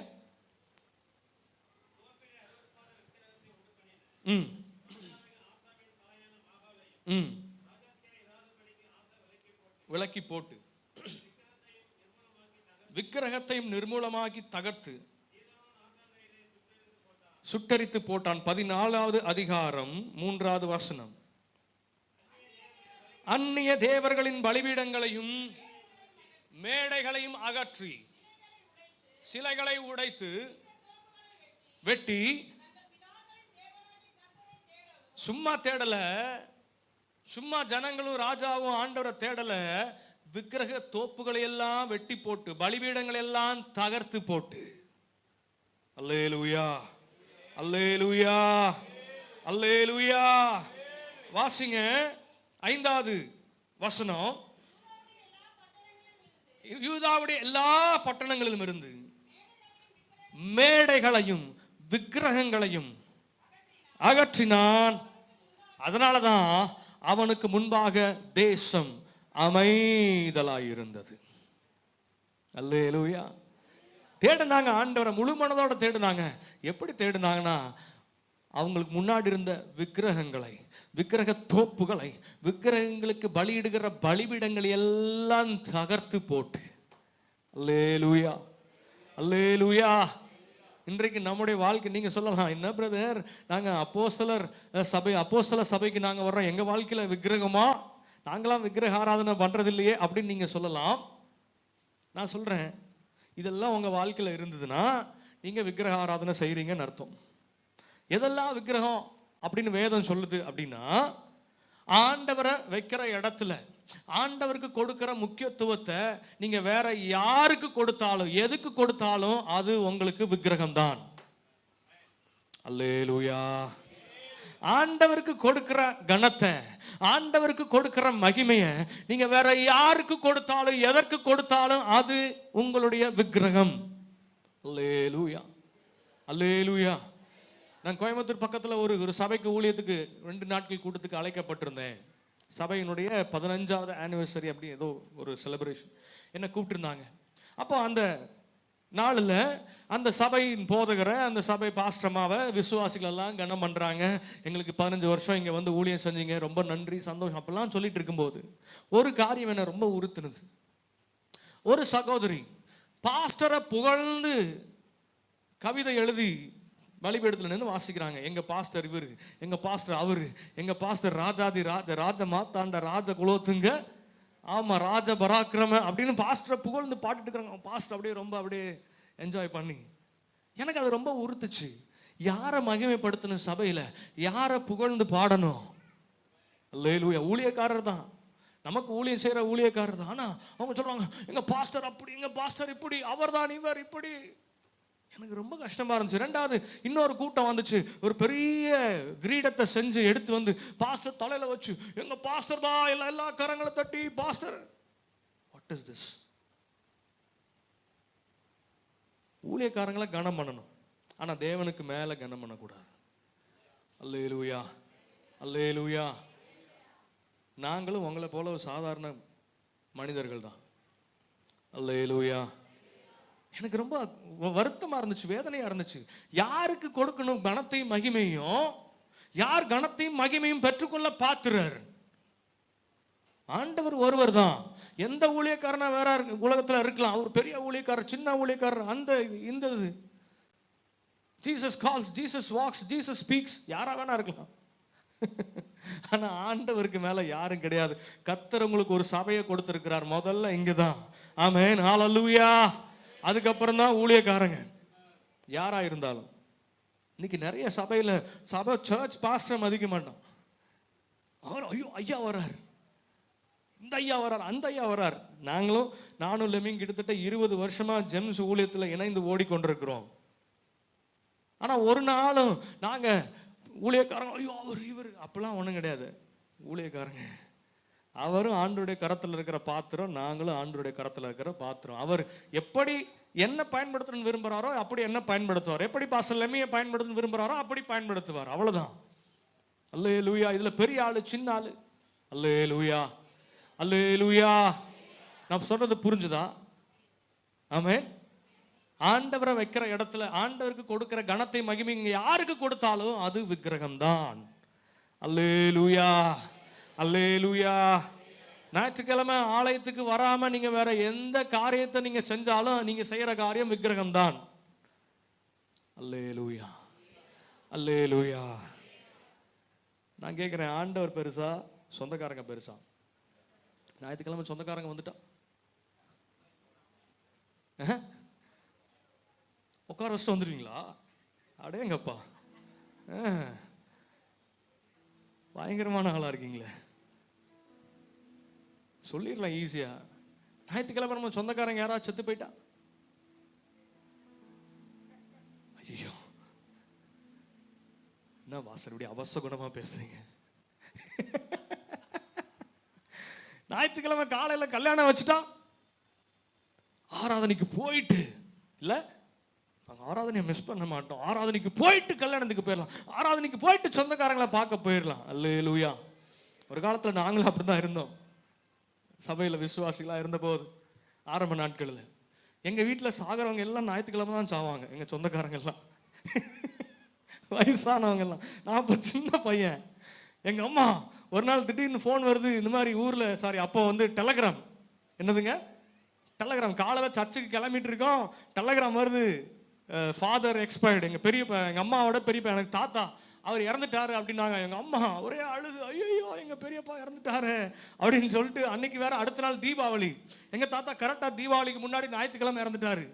விலக்கி போட்டு விக்கிரகத்தையும் நிர்மூலமாக்கி தகர்த்து சுட்டரித்து போட்டான். 14வது அதிகாரம் 3வது வசனம், அந்நிய தேவர்களின் பலிபீடங்களையும் மேடைகளையும் அகற்றி சிலைகளை உடைத்து வெட்டி, சும்மா தேடல, சும்மா ஜனங்களும் ராஜாவும் ஆண்டவரை தேடல, விக்கிரக தோப்புகளை எல்லாம் வெட்டி போட்டு பலிபீடங்களை எல்லாம் தகர்த்து போட்டு. அல்லேலூயா, அல்லேலூயா, அல்லேலூயா. வாசிங்க 5வது வசனம், யூதாவுடைய எல்லா பட்டணங்களிலும் இருந்து மேடைகளையும் விக்கிரகங்களையும் அகற்றினான். அதனாலதான் அவனுக்கு முன்பாக தேசம் அமைதலாயிருந்தது. அல்லேலூயா. தேடினாங்க ஆண்டவரை, முழு மனதோட தேடினாங்க. எப்படி தேடினாங்கன்னா, அவங்களுக்கு முன்னாடி இருந்த விக்கிரகங்களை, விக்கிரக தோப்புகளை, விக்கிரகங்களுக்கு பலியிடுகிற பலிபீடங்களை எல்லாம் தகர்த்து போட்டு. அல்லேலூயா, அல்லேலூயா. இன்றைக்கு நம்முடைய வாழ்க்கை, நீங்க சொல்லலாம், என்ன பிரதர் நாங்க அப்போஸ்தலர் சபை, அப்போஸ்தல சபைக்கு நாங்க வர்றோம், எங்க வாழ்க்கையில விக்கிரகமா, நாங்களாம் விக்கிரக ஆராதனை பண்றது இல்லையே அப்படின்னு நீங்க சொல்லலாம். நான் சொல்றேன், இதெல்லாம் உங்க வாழ்க்கையில இருந்ததுன்னா நீங்க விக்கிரக ஆராதனை செய்றீங்கன்னு அர்த்தம். எதெல்லாம் விக்கிரகம் அப்படின்னு வேதம் சொல்லுது அப்படின்னா, ஆண்டவரை வைக்கிற இடத்துல ஆண்டவருக்கு கொடுக்கிற முக்கியத்துவத்தை நீங்க வேற யாருக்கு கொடுத்தாலும், எதுக்கு கொடுத்தாலும் அது உங்களுக்கு விக்கிரகம் தான். அல்லேலூயா. ஆண்டவருக்கு கொடுக்கிற கணத்தை, ஆண்டவருக்கு கொடுக்கிற மகிமையை நீங்க வேற யாருக்கு கொடுத்தாலும், எதற்கு கொடுத்தாலும் அது உங்களுடைய விக்கிரகம். அல்லேலூயா, அல்லேலூயா. நான் கோயம்புத்தூர் பக்கத்தில் ஒரு சபைக்கு ஊழியத்துக்கு 2 நாட்கள் கூட்டத்துக்கு அழைக்கப்பட்டிருந்தேன். சபையினுடைய 15வது ஆனிவர்சரி அப்படி ஏதோ ஒரு செலிப்ரேஷன் என்ன கூப்பிட்டுருந்தாங்க. அப்போ அந்த நாளில் அந்த சபையின் போதகரை, அந்த சபை பாஸ்டமாவை விசுவாசிகள் எல்லாம் கனம் பண்ணுறாங்க. எங்களுக்கு 15 வருஷம் இங்கே வந்து ஊழியம் செஞ்சீங்க, ரொம்ப நன்றி, சந்தோஷம் அப்படிலாம் சொல்லிட்டு இருக்கும்போது ஒரு காரியம் என்ன ரொம்ப உறுத்துனுது. ஒரு சகோதரி பாஸ்டரை புகழ்ந்து கவிதை எழுதி பலிபீடத்தில் நின்று வாசிக்கிறாங்க. எங்கள் பாஸ்டர் இவர், எங்கள் பாஸ்டர் அவர், எங்கள் பாஸ்டர் ராஜாதி ராஜ மாத்தாண்ட ராஜ குலோத்துங்க, ஆமாம் ராஜ பராக்கிரம அப்படின்னு பாஸ்டரை புகழ்ந்து பாட்டுட்டு இருக்கிறாங்க. பாஸ்டர் அப்படியே ரொம்ப அப்படியே என்ஜாய் பண்ணி, எனக்கு அது ரொம்ப உறுத்துச்சு. யாரை மகிமைப்படுத்தணும் சபையில், யாரை புகழ்ந்து பாடணும்? அல்லேலூயா. ஊழியக்காரர் தான், நமக்கு ஊழியம் செய்கிற ஊழியக்காரர் தான். ஆனால் அவங்க சொல்கிறாங்க எங்கள் பாஸ்டர் அப்படி, எங்கள் பாஸ்டர் இப்படி, அவர் தான் இவர் இப்படி. எனக்கு ரொம்ப கஷ்டமாக இருந்துச்சு. ரெண்டாவது இன்னொரு கூட்டம் வந்துச்சு, ஒரு பெரிய கிரீடத்தை செஞ்சு எடுத்து வந்து பாஸ்டர் தலையில் வச்சு எங்கள் பாஸ்டர் தான் எல்லா கரங்களை தட்டி பாஸ்டர். What is this? ஊழியக்காரங்களை கனம் பண்ணணும், ஆனால் தேவனுக்கு மேலே கனம் பண்ணக்கூடாது. அல்லேலூயா, அல்லேலூயா. நாங்களும் உங்களை போல ஒரு சாதாரண மனிதர்கள் தான். அல்லேலூயா. எனக்கு ரொம்ப வருத்தமாக இருந்துச்சு, வேதனையாக இருந்துச்சு. யாருக்கு கொடுக்கணும் கனத்தையும் மகிமையும்? யார் கனத்தையும் மகிமையும் பெற்றுக்கொள்ள பாத்துறார்? ஆண்டவர் ஒருவர் தான். எந்த ஊழியக்காரனா வேற உலகத்தில் இருக்கலாம், அவர் பெரிய ஊழியக்காரர், சின்ன ஊழியக்காரர், அந்த இந்த Jesus calls, Jesus walks, Jesus speaks, யாரா வேணா இருக்கலாம். ஆனா ஆண்டவருக்கு மேல யாரும் கிடையாது. கர்த்தர் உங்களுக்கு ஒரு சபையை கொடுத்திருக்கிறார், முதல்ல இங்கதான். ஆமென், ஹல்லேலூயா. அதுக்கப்புறம் தான் ஊழியக்காரங்க யாரா இருந்தாலும். இன்னைக்கு நிறைய சபையில சர்ச் பாஸ்டர் மதிக்க மாட்டோம். அவர் ஐயோ ஐயா வர்றார், இந்த ஐயா வர்றார், அந்த ஐயா வர்றார். நானும் லெம்மிங் கிட்டத்தட்ட 20 வருஷமா ஜெம்ஸ் ஊழியத்தில் இணைந்து ஓடிக்கொண்டிருக்கிறோம். ஆனா ஒரு நாளும் நாங்க ஊழியக்காரங்க ஐயோ அவர் இவர் அப்பெல்லாம் ஒன்றும் கிடையாது. ஊழியக்காரங்க அவரும் ஆண்டவருடைய கரத்தில் இருக்கிற பாத்திரம், நாங்களும் ஆண்டவருடைய கரத்தில் இருக்கிற பாத்திரம். அவர் எப்படி என்ன பயன்படுத்தணும்னு விரும்புகிறாரோ அப்படி என்ன பயன்படுத்துவார், எப்படி பாஸ்டர் லெம்மியை பயன்படுத்தணும்னு விரும்புகிறாரோ அப்படி பயன்படுத்துவார், அவ்வளோதான். அல்லேலூயா. இதில் பெரிய ஆளு சின்ன ஆளு. அல்லேலூயா, அல்லேலூயா. நான் சொல்றது புரிஞ்சுதா? ஆமென். ஆண்டவரை வைக்கிற இடத்துல ஆண்டவருக்கு கொடுக்கிற கனத்தை மகிமை யாருக்கு கொடுத்தாலும் அது விக்கிரகம்தான். அல்லேலூயா, அல்லேலூயா. ஞாயிற்றுக்கிழமை ஆலயத்துக்கு வராம நீங்க வேற எந்த காரியத்தை நீங்க செஞ்சாலும் நீங்க செய்யற காரியம் விக்கிரகம் தான். அல்லேலூயா, அல்லேலூயா. நான் கேட்கிறேன், ஆண்டவர் பெருசா சொந்தக்காரங்க பெருசா? ஞாயிற்றுக்கிழமை சொந்தக்காரங்க வந்துட்டா உட்கார வச்சுட்டு வந்துடுவீங்களா? அடேங்கப்பா, பயங்கரமான ஆளா இருக்கீங்களே. சொல்லிடலாம் ஈஸியா. ஞாயிற்றுக்கிழமை நம்ம சொந்தக்காரங்க யாராவது செத்து போயிட்டா, ஐயோ என்ன வாசர் இப்படி அவசகுணமா பேசுறீங்க? ஞாயிற்றுக்கிழமை காலையில கல்யாணம் வச்சுட்டா ஆராதனைக்கு போயிட்டு, இல்ல நாங்கள் ஆராதனையை மிஸ் பண்ண மாட்டோம், ஆராதனைக்கு போயிட்டு கல்யாணத்துக்கு போயிடலாம், ஆராதனைக்கு போயிட்டு சொந்தக்காரங்களை பார்க்க போயிடலாம். அல்லேலூயா. ஒரு காலத்தில் நாங்களும் அப்படிதான் இருந்தோம். சபையில் விசுவாசிகளாக இருந்தபோது ஆரம்ப நாட்களில் எங்கள் வீட்டில் சாகிறவங்க எல்லாம் ஞாயிற்றுக்கிழமை தான் சாவாங்க. எங்கள் சொந்தக்காரங்க எல்லாம் வயசானவங்க எல்லாம். நான் இப்போ சின்ன பையன். எங்கள் அம்மா ஒரு நாள் திடீர்னு ஃபோன் வருது, இந்த மாதிரி ஊரில் அப்போ வந்து டெலகிராம், என்னதுங்க டெலகிராம், காலையில் சர்ச்சுக்கு கிளம்பிட்டு இருக்கோம், டெலகிராம் வருது, ஃபாதர் எக்ஸ்பயர்டு. எங்கள் பெரியப்பா, எங்கள் அம்மாவோட பெரியப்பா, எனக்கு தாத்தா, அவர் இறந்துட்டாரு அப்படின்னாங்க. எங்கள் அம்மா ஒரே அழுது, ஐயோ எங்கள் பெரியப்பா இறந்துட்டாரு அப்படின்னு சொல்லிட்டு. அன்னைக்கு வேற அடுத்த நாள் தீபாவளி. எங்கள் தாத்தா கரெக்டாக தீபாவளிக்கு முன்னாடி ஞாயிற்றுக்கிழமை இறந்துட்டாரு.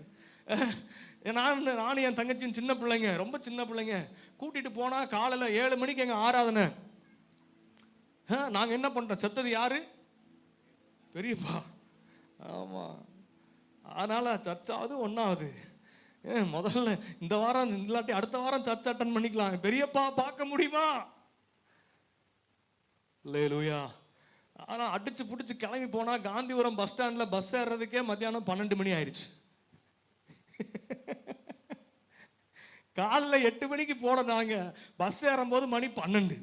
நானும் என் தங்கச்சியும் சின்ன பிள்ளைங்க, ரொம்ப சின்ன பிள்ளைங்க, கூட்டிட்டு போனால் காலையில் 7 மணிக்கு எங்கள் ஆராதனை. நாங்கள் என்ன பண்ணுறோம், செத்தது யாரு? பெரியப்பா. ஆமாம். அதனால் சர்ச்சாவது ஒன்றாவது, முதல்ல இந்த வாரம் இல்லாட்டி அடுத்த வாரம் சர்ச் அட்டன் பண்ணிக்கலாம், பெரியப்பா பார்க்க முடியுமா? அல்லேலூயா. ஆனால் அடிச்சு பிடிச்சி கிளம்பி போனால் காந்திபுரம் பஸ் ஸ்டாண்டில் பஸ் ஏறுறதுக்கே மத்தியானம் 12 மணி ஆயிடுச்சு. காலைல 8 மணிக்கு போனோம் நாங்கள், பஸ் ஏறும்போது மணி 12.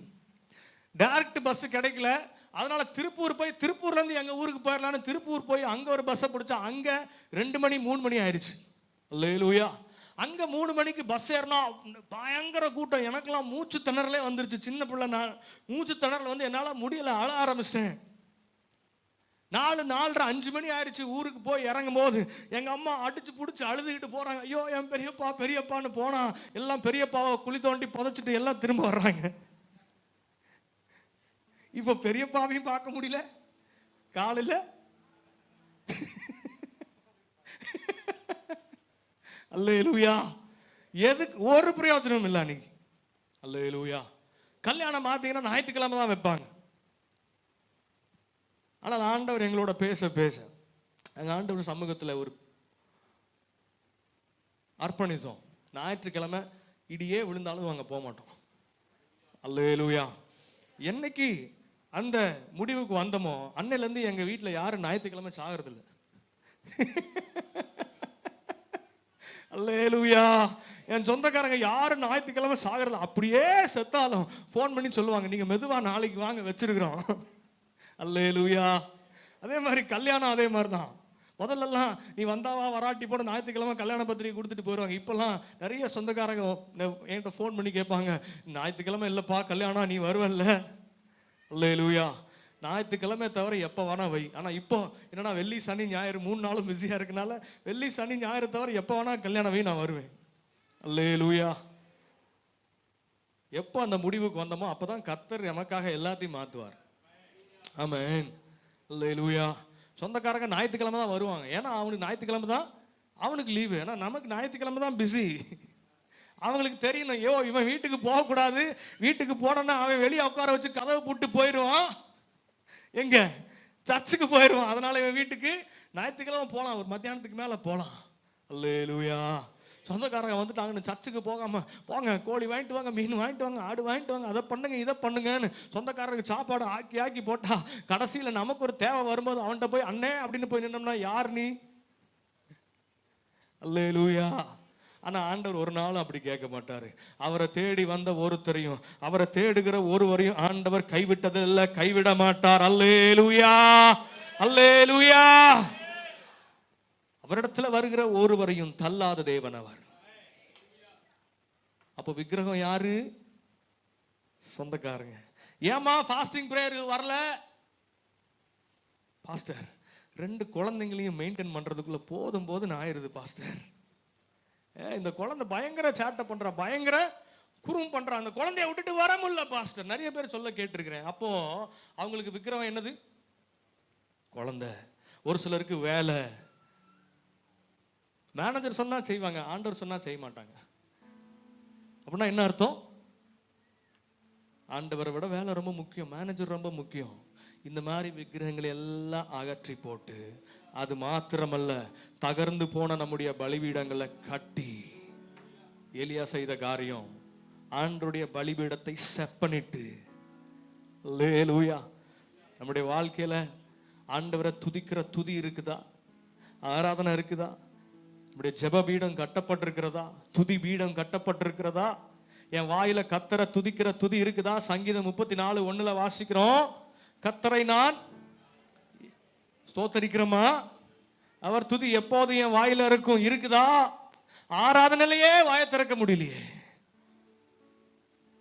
டைரக்ட் பஸ் கிடைக்கல, அதனால திருப்பூர் போய் திருப்பூர்லேருந்து எங்கள் ஊருக்கு போயிடலான்னு திருப்பூர் போய் அங்கே ஒரு பஸ்ஸை பிடிச்சா அங்கே 2 மணி 3 மணி ஆயிடுச்சு. அல்லேலூயா. அங்கே 3 மணிக்கு பஸ் ஏறினா பயங்கர கூட்டம். எனக்கெல்லாம் மூச்சு திணறலே வந்துருச்சு. சின்ன பிள்ளை நான், மூச்சு திணறல வந்து என்னால் முடியலை, அழ ஆரம்பிச்சிட்டேன். 4, 4:30, 5 மணி ஆயிடுச்சு. ஊருக்கு போய் இறங்கும் போது எங்கள் அம்மா அடிச்சு பிடிச்சி அழுதுகிட்டு போகிறாங்க. ஐயோ என் பெரியப்பா பெரியப்பான்னு போனா எல்லாம் பெரியப்பாவை குழி தோண்டி புதைச்சிட்டு எல்லாம் திரும்ப வர்றாங்க. இப்போ பெரியப்பாவையும் பார்க்க முடியல காலையில். அல்லேலூயா. எதுக்கு ஒரு பிரயோஜனம் இல்லை அன்னைக்கு. அல்லேலூயா. கல்யாணம் பார்த்தீங்கன்னா ஞாயிற்றுக்கிழமை தான் வைப்பாங்க. ஆனால் ஆண்டவர் எங்களோட பேச பேச எங்கள் ஆண்டவர் சமூகத்தில் ஒரு அர்ப்பணித்தோம். ஞாயிற்றுக்கிழமை இடியே விழுந்தாலும் அங்கே போக மாட்டோம். அல்லேலூயா. என்னைக்கு அந்த முடிவுக்கு வந்தோமோ அன்னையிலேருந்து எங்கள் வீட்டில் யாரும் ஞாயிற்றுக்கிழமை சாகிறதில்லை. அல்லேலூயா. என் சொந்தக்காரங்க யாரும் ஞாயிற்றுக்கிழமை சாகிறது, அப்படியே செத்தாலும் ஃபோன் பண்ணி சொல்லுவாங்க, நீங்கள் மெதுவாக நாளைக்கு வாங்க வச்சிருக்கிறோம். அல்லேலூயா. அதே மாதிரி கல்யாணம் அதே மாதிரி தான். முதல்லலாம் நீ வந்தாவா வராட்டி போட ஞாயிற்றுக்கிழமை கல்யாண பத்திரிக்கை கொடுத்துட்டு போயிடுவாங்க. இப்போல்லாம் நிறைய சொந்தக்காரங்க என்கிட்ட ஃபோன் பண்ணி கேட்பாங்க, ஞாயிற்றுக்கிழமை இல்லைப்பா கல்யாணம், நீ வருவல்ல. அல்லேலூயா. ஞாயிற்றுக்கிழமை தவிர எப்போ வேணா வை. ஆனால் இப்போ என்னன்னா வெள்ளி சனி ஞாயிறு 3 நாளும் பிஸியாக இருக்கனால வெள்ளி சனி ஞாயிறு தவிர எப்போ வேணா கல்யாணம் வை, நான் வருவேன். அல்லேலூயா. எப்போ அந்த முடிவுக்கு வந்தோமோ அப்போ தான் கர்த்தர் நமக்காக எல்லாத்தையும் மாற்றுவார். ஆமென். அல்லேலூயா. சொந்தக்காரங்க ஞாயிற்றுக்கிழமை தான் வருவாங்க. ஏன்னா அவனுக்கு ஞாயிற்றுக்கிழமை தான் அவனுக்கு லீவு. ஏன்னா நமக்கு ஞாயிற்றுக்கிழமை தான் பிஸி. அவங்களுக்கு தெரியணும், ஐயோ இவன் வீட்டுக்கு போகக்கூடாது, வீட்டுக்கு போனோன்னா அவன் வெளியே உட்கார வச்சு கதவை போட்டு போயிடுவான், எங்க சர்ச்சுக்கு போயிடுவான். அதனால இவன் வீட்டுக்கு ஞாயிற்றுக்கிழமை போகலாம், ஒரு மத்தியானத்துக்கு மேலே போகலாம். அல்லேலூயா. சொந்தக்காரங்க வந்துட்டாங்கன்னு சர்ச்சுக்கு போகாம போங்க, கோழி வாங்கிட்டு வாங்க, மீன் வாங்கிட்டு வாங்க, ஆடு வாங்கிட்டு வாங்க, அதை பண்ணுங்க இதை பண்ணுங்கன்னு சொந்தக்காரருக்கு சாப்பாடு ஆக்கி ஆக்கி போட்டா கடைசியில் நமக்கு ஒரு தேவை வரும்போது அவன்கிட்ட போய் அண்ணே அப்படின்னு போய் நின்னோம்னா யார் நீ? அல்லேலூயா. ஆனா ஆண்டவர் ஒரு நாளும் அப்படி கேட்க மாட்டாரு. அவரை தேடி வந்த ஒருத்தரையும் அவரை தேடுகிற ஒருவரையும் ஆண்டவர் கைவிட்டதில்லை, கைவிட மாட்டார். அல்லேலூயா. அல்லேலூயா. அவரிடத்துல வருகிற ஒருவரையும் தள்ளாத தேவன் அவர். அப்போ விக்கிரகம் யாரு? சொந்தக்காரங்க. ஏமா ஃபாஸ்டிங் பிரேயர் வரல? பாஸ்டர் 2 குழந்தைங்களையும் மெயின்டைன் பண்றதுக்குள்ள போதும் போதுன்னு ஆயிருது பாஸ்டர். இந்த குழந்தை பயங்கர சேட்டை பண்றா, பயங்கர குறும் பண்றா, அந்த குழந்தைய விட்டுட்டு வர முடியல பாஸ்டர். நிறைய பேர் சொல்ல கேட்டிருக்கிறேன். அப்போ அவங்களுக்கு விக்கிரகம் என்னது? குழந்தை. ஒரு சிலருக்கு வேலை. மேனேஜர் சொன்னா செய்வாங்க, ஆண்டவர் சொன்னா செய்ய மாட்டாங்க. அப்படின்னா என்ன அர்த்தம்? ஆண்டவரை விட வேலை ரொம்ப முக்கியம், மேனேஜர் ரொம்ப முக்கியம். இந்த மாதிரி விக்கிரகங்களை எல்லாம் அகற்றி போட்டு, அது மாத்திரமல்ல தகர்ந்து போன நம்முடைய பலிபீடங்களை கட்டி, எலியா செய்த காரியம் ஆண்டவருடைய பலிபீடத்தை செப்பனிட்டு. அல்லேலூயா. நம்முடைய வாழ்க்கையில ஆண்டவரை துதிக்கிற துதி இருக்குதா? ஆராதனை இருக்குதா? நம்முடைய ஜெப பீடம் கட்டப்பட்டிருக்கிறதா? துதி பீடம் கட்டப்பட்டிருக்கிறதா? என் வாயில கர்த்தரை துதிக்கிற துதி இருக்குதா? சங்கீதம் 34:1 வாசிக்கிறோம், கர்த்தரை நான் ஸ்தோத்தரிக்கிறோமா? அவர் துதி எப்போதும் என் வாயில இருக்கும். இருக்குதா? ஆராதனையிலேயே வாயை திறக்க முடியலையே.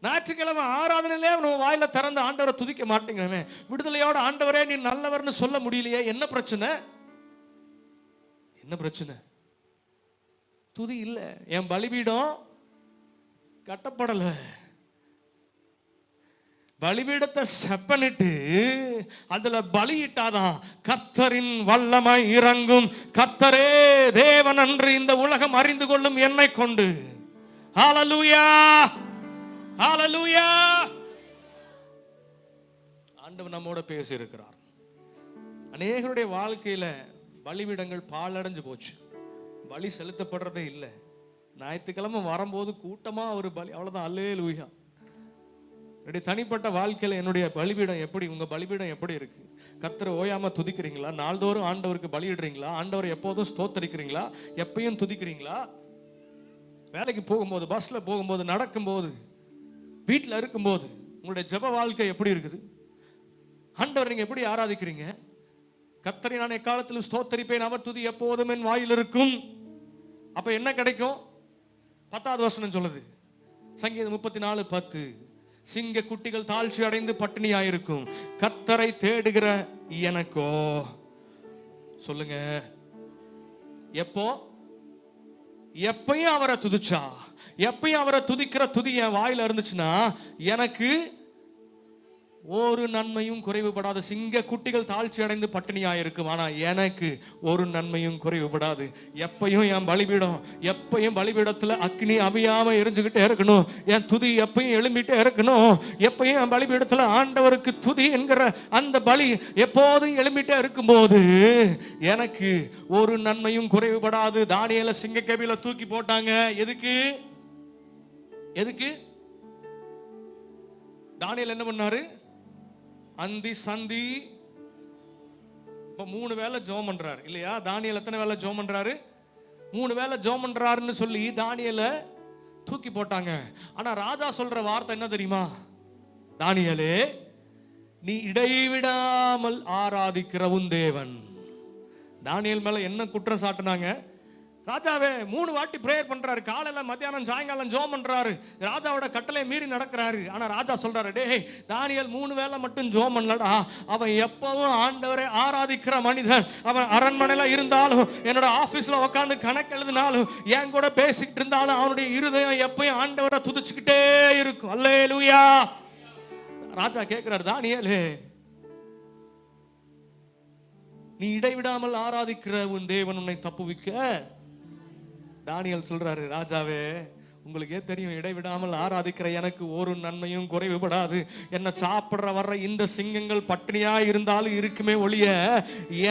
ஞாயிற்றுக்கிழமை ஆராதனையிலே நம்ம வாயில திறந்து ஆண்டவரை துதிக்க மாட்டேங்கிறமே. விடுதலையோட ஆண்டவரே நீ நல்லவர்னு சொல்ல முடியலையே. என்ன பிரச்சனை? என்ன பிரச்சனை? துதி இல்ல. என் பலிபீடம் கட்டப்படல. பலிபீடத்தை செப்பனிட்டு அதுல பலியிட்டாதான் கர்த்தரின் வல்லமை இறங்கும். கர்த்தரே தேவன் என்று இந்த உலகம் அறிந்து கொள்ளும் என்னை கொண்டு. ஹல்லேலூயா. ஹல்லேலூயா. ஆண்டவர் நம்மோட பேசி இருக்கிறார். அநேகருடைய வாழ்க்கையில பலிபீடங்கள் பாழடைஞ்சு போச்சு. பலி செலுத்தப்படுறதே இல்லை. ஞாயிற்றுக்கிழமை வரும்போது கூட்டமா ஒரு பலி, அவ்வளவுதான். அல்லேலூயா. என்னுடைய தனிப்பட்ட வாழ்க்கையில என்னுடைய பலிபீடம் எப்படி, உங்க பலிபீடம் எப்படி இருக்கு? கர்த்தரை ஓயாம துதிக்கிறீங்களா? நாள்தோறும் ஆண்டவருக்கு பலியிடுறீங்களா? ஆண்டவரை எப்போதும் ஸ்தோத்தரிக்கிறீங்களா? எப்பயும் துதிக்கிறீங்களா? வேலைக்கு போகும்போது, பஸ்ல போகும்போது, நடக்கும்போது, வீட்டில் இருக்கும்போது உங்களுடைய ஜெப வாழ்க்கை எப்படி இருக்குது? ஆண்டவர் நீங்க எப்படி ஆராதிக்கிறீங்க? கர்த்தரை நான் எக்காலத்திலும் ஸ்தோத்தரிப்பேன், அவர் துதி எப்போதும் என் வாயில் இருக்கும். அப்ப என்ன கிடைக்கும்? 10வது வசனம் சொல்லுது, சங்கீதம் 34:10, சிங்க குட்டிகள் தாழ்ச்சி அடைந்து பட்டினியாயிருக்கும், கர்த்தரை தேடுகிற எனக்கோ. சொல்லுங்க, எப்போ? எப்பயும் அவரை துதிச்சா, எப்பயும் அவரை துதிக்கிற துதி என் வாயில இருந்துச்சுன்னா எனக்கு ஒரு நன்மையும் குறைவுபடாது. சிங்க குட்டிகள் தாழ்ச்சி அடைந்து பட்டினியாயிருக்கும், ஆனா எனக்கு ஒரு நன்மையும் குறைவுபடாது. எப்பயும் என் பலிபீடம், எப்பயும் பலிபீடத்துல அக்னி அவியாம எரிஞ்சுக்கிட்டே இருக்கணும். என் துதி எப்பயும் எழும்பிட்டே இருக்கணும். எப்பயும் என் பலிபீடத்துல ஆண்டவருக்கு துதி என்கிற அந்த பலி எப்போதும் எழும்பிட்டே இருக்கும்போது எனக்கு ஒரு நன்மையும் குறைவுபடாது. தானியேலை சிங்கக்கேபில தூக்கி போட்டாங்க. எதுக்கு? எதுக்கு? தானியேல் என்ன பண்ணாரு? அந்தி சந்தி. இப்ப 3 வேளை ஜெபம் பண்றாரு இல்லையா? தானியேல் எத்தனை வேளை ஜெபம் பண்றாரு? 3 வேளை ஜெபம் பண்றாருன்னு சொல்லி தானியேலை தூக்கி போட்டாங்க. ஆனா ராஜா சொல்ற வார்த்தை என்ன தெரியுமா? தானியேலே, நீ இடைவிடாமல் ஆராதிக்கிற உன் தேவன். தானியேல் மேல என்ன குற்றம் சாட்டினாங்க? ராஜாவே 3 வாட்டி பிரேயர் பண்றாரு, காலையில மத்தியானம் சாயங்காலம் ஜெபம் பண்றாரு, ராஜாவோட கட்டளை மீறி நடக்கிறாரு. ஆனா ராஜா சொல்றாரு, டேய் தானியேல் 3 வேளை மட்டும் ஜெபம் பண்ணலடா, அவன் எப்பவும் ஆண்டவரை ஆராதிக்கிற மனிதன். அவன் அரண்மனையில இருந்தாலும், என்னோட ஆபீஸ்ல உட்கார்ந்து கணக்கு எழுதினாலும், என் கூட பேசிக்கிட்டு இருந்தாலும், அவனுடைய இருதயம் எப்பயும் ஆண்டவரை துதிச்சுக்கிட்டே இருக்கும். அல்லேலூயா. ராஜா கேட்கிறார், தானியேலே, நீ இடைவிடாமல் ஆராதிக்கிற உன் தேவன் உன்னை தப்புவிக்க. தானியேல் சொல்றாரு, ராஜாவே உங்களுக்கே தெரியும், இடைவிடாமல் ஆராதிக்கிற எனக்கு ஒரு நன்மையும் குறைவுபடாது. என்ன சாப்பிடுற வர்ற இந்த சிங்கங்கள் பட்டினியா இருந்தாலும் இருக்குமே ஒழிய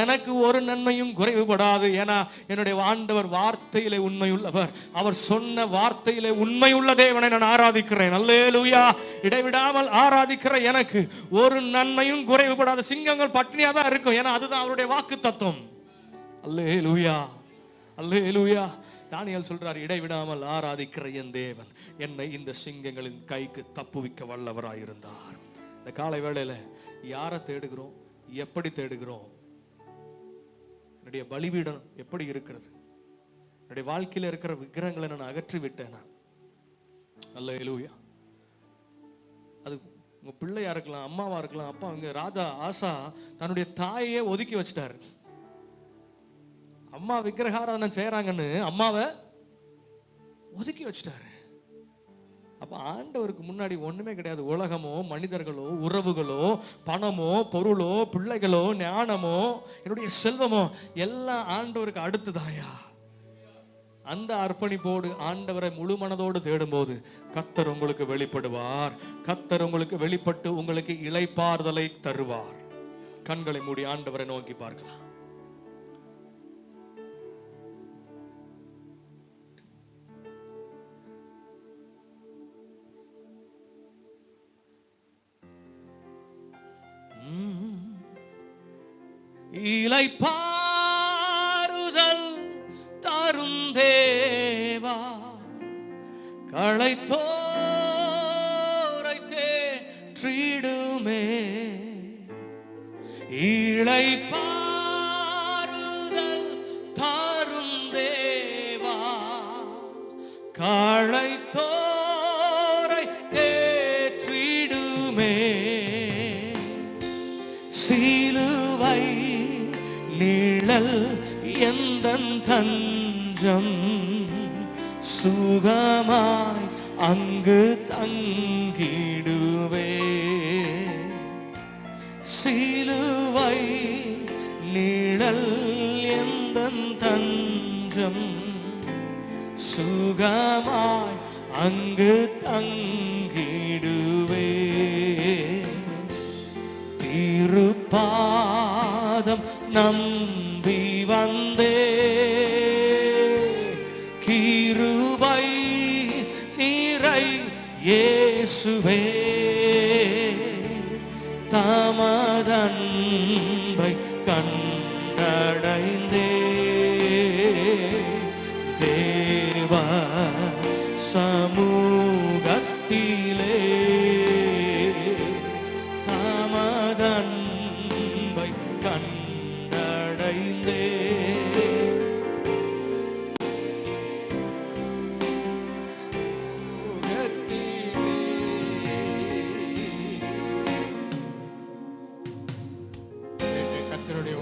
எனக்கு ஒரு நன்மையும் குறைவுபடாது. ஏன்னா என்னுடைய ஆண்டவர் வார்த்தையிலே உண்மை உள்ளவர். அவர் சொன்ன வார்த்தையிலே உண்மை உள்ள தேவனை நான் ஆராதிக்கிறேன். அல்லேலூயா. இடைவிடாமல் ஆராதிக்கிற எனக்கு ஒரு நன்மையும் குறைவுபடாது. சிங்கங்கள் பட்டினியா தான் இருக்கும், ஏன்னா அதுதான் அவருடைய வாக்கு தத்துவம். அல்லேலூயா, அல்லேலூயா. தானியேல் சொல்றார், இடைவிடாமல் ஆராதிக்கிற என் தேவன் என்னை இந்த சிங்கங்களின் கைக்கு தப்புவிக்க வல்லவராயிருந்தார். இந்த காலை வேளையில யாரை தேடுகிறோம்? எப்படி தேடுகிறோம்? என்னுடைய பலிபீடம் எப்படி இருக்கிறது? என்னுடைய வாழ்க்கையில இருக்கிற விக்கிரகங்களை நான் அகற்றி விட்டேனா? அல்லேலூயா. அது உங்க பிள்ளையா இருக்கலாம், அம்மாவா இருக்கலாம். அப்பா அங்க ராஜா ஆசா தன்னுடைய தாயையே ஒதுக்கி வச்சிட்டாரு. அம்மா விக்கிரகாராதனை செய்யறாங்கன்னு அம்மாவை ஒதுக்கி வச்சுட்டாரு. அப்ப ஆண்டவருக்கு முன்னாடி ஒண்ணுமே கிடையாது. உலகமோ, மனிதர்களோ, உறவுகளோ, பணமோ, பொருளோ, பிள்ளைகளோ, ஞானமோ, என்னுடைய செல்வமோ எல்லாம் ஆண்டவருக்கு அடுத்துதாயா. அந்த அர்ப்பணிப்போடு ஆண்டவரை முழு மனதோடு தேடும்போது கர்த்தர் உங்களுக்கு வெளிப்படுவார். கர்த்தர் உங்களுக்கு வெளிப்பட்டு உங்களுக்கு இளைப்பாறுதலை தருவார். கண்களை மூடி ஆண்டவரை நோக்கி பார்க்கலாம். இளைப்பாறுதல் தரும் தேவா, களைத்தோரை தேற்றிடுமே. இளைப்பாறுதல் தரும் தேவா, களைத்தோரை தேற்றிடுமே. சிலுவை நிழல் எந்தன் தஞ்சம், சுகமாய் அங்கு தங்கிடுவே. சிலுவை நிழல் எந்தன் தஞ்சம், சுகமாய் அங்கு தங்கிடுவே. திருப்பாதம் நம்பி வந்தே, கிருபை நீரை இயேசுவே. தமதன்பை கண்டடைந்தே, தேவ சமூக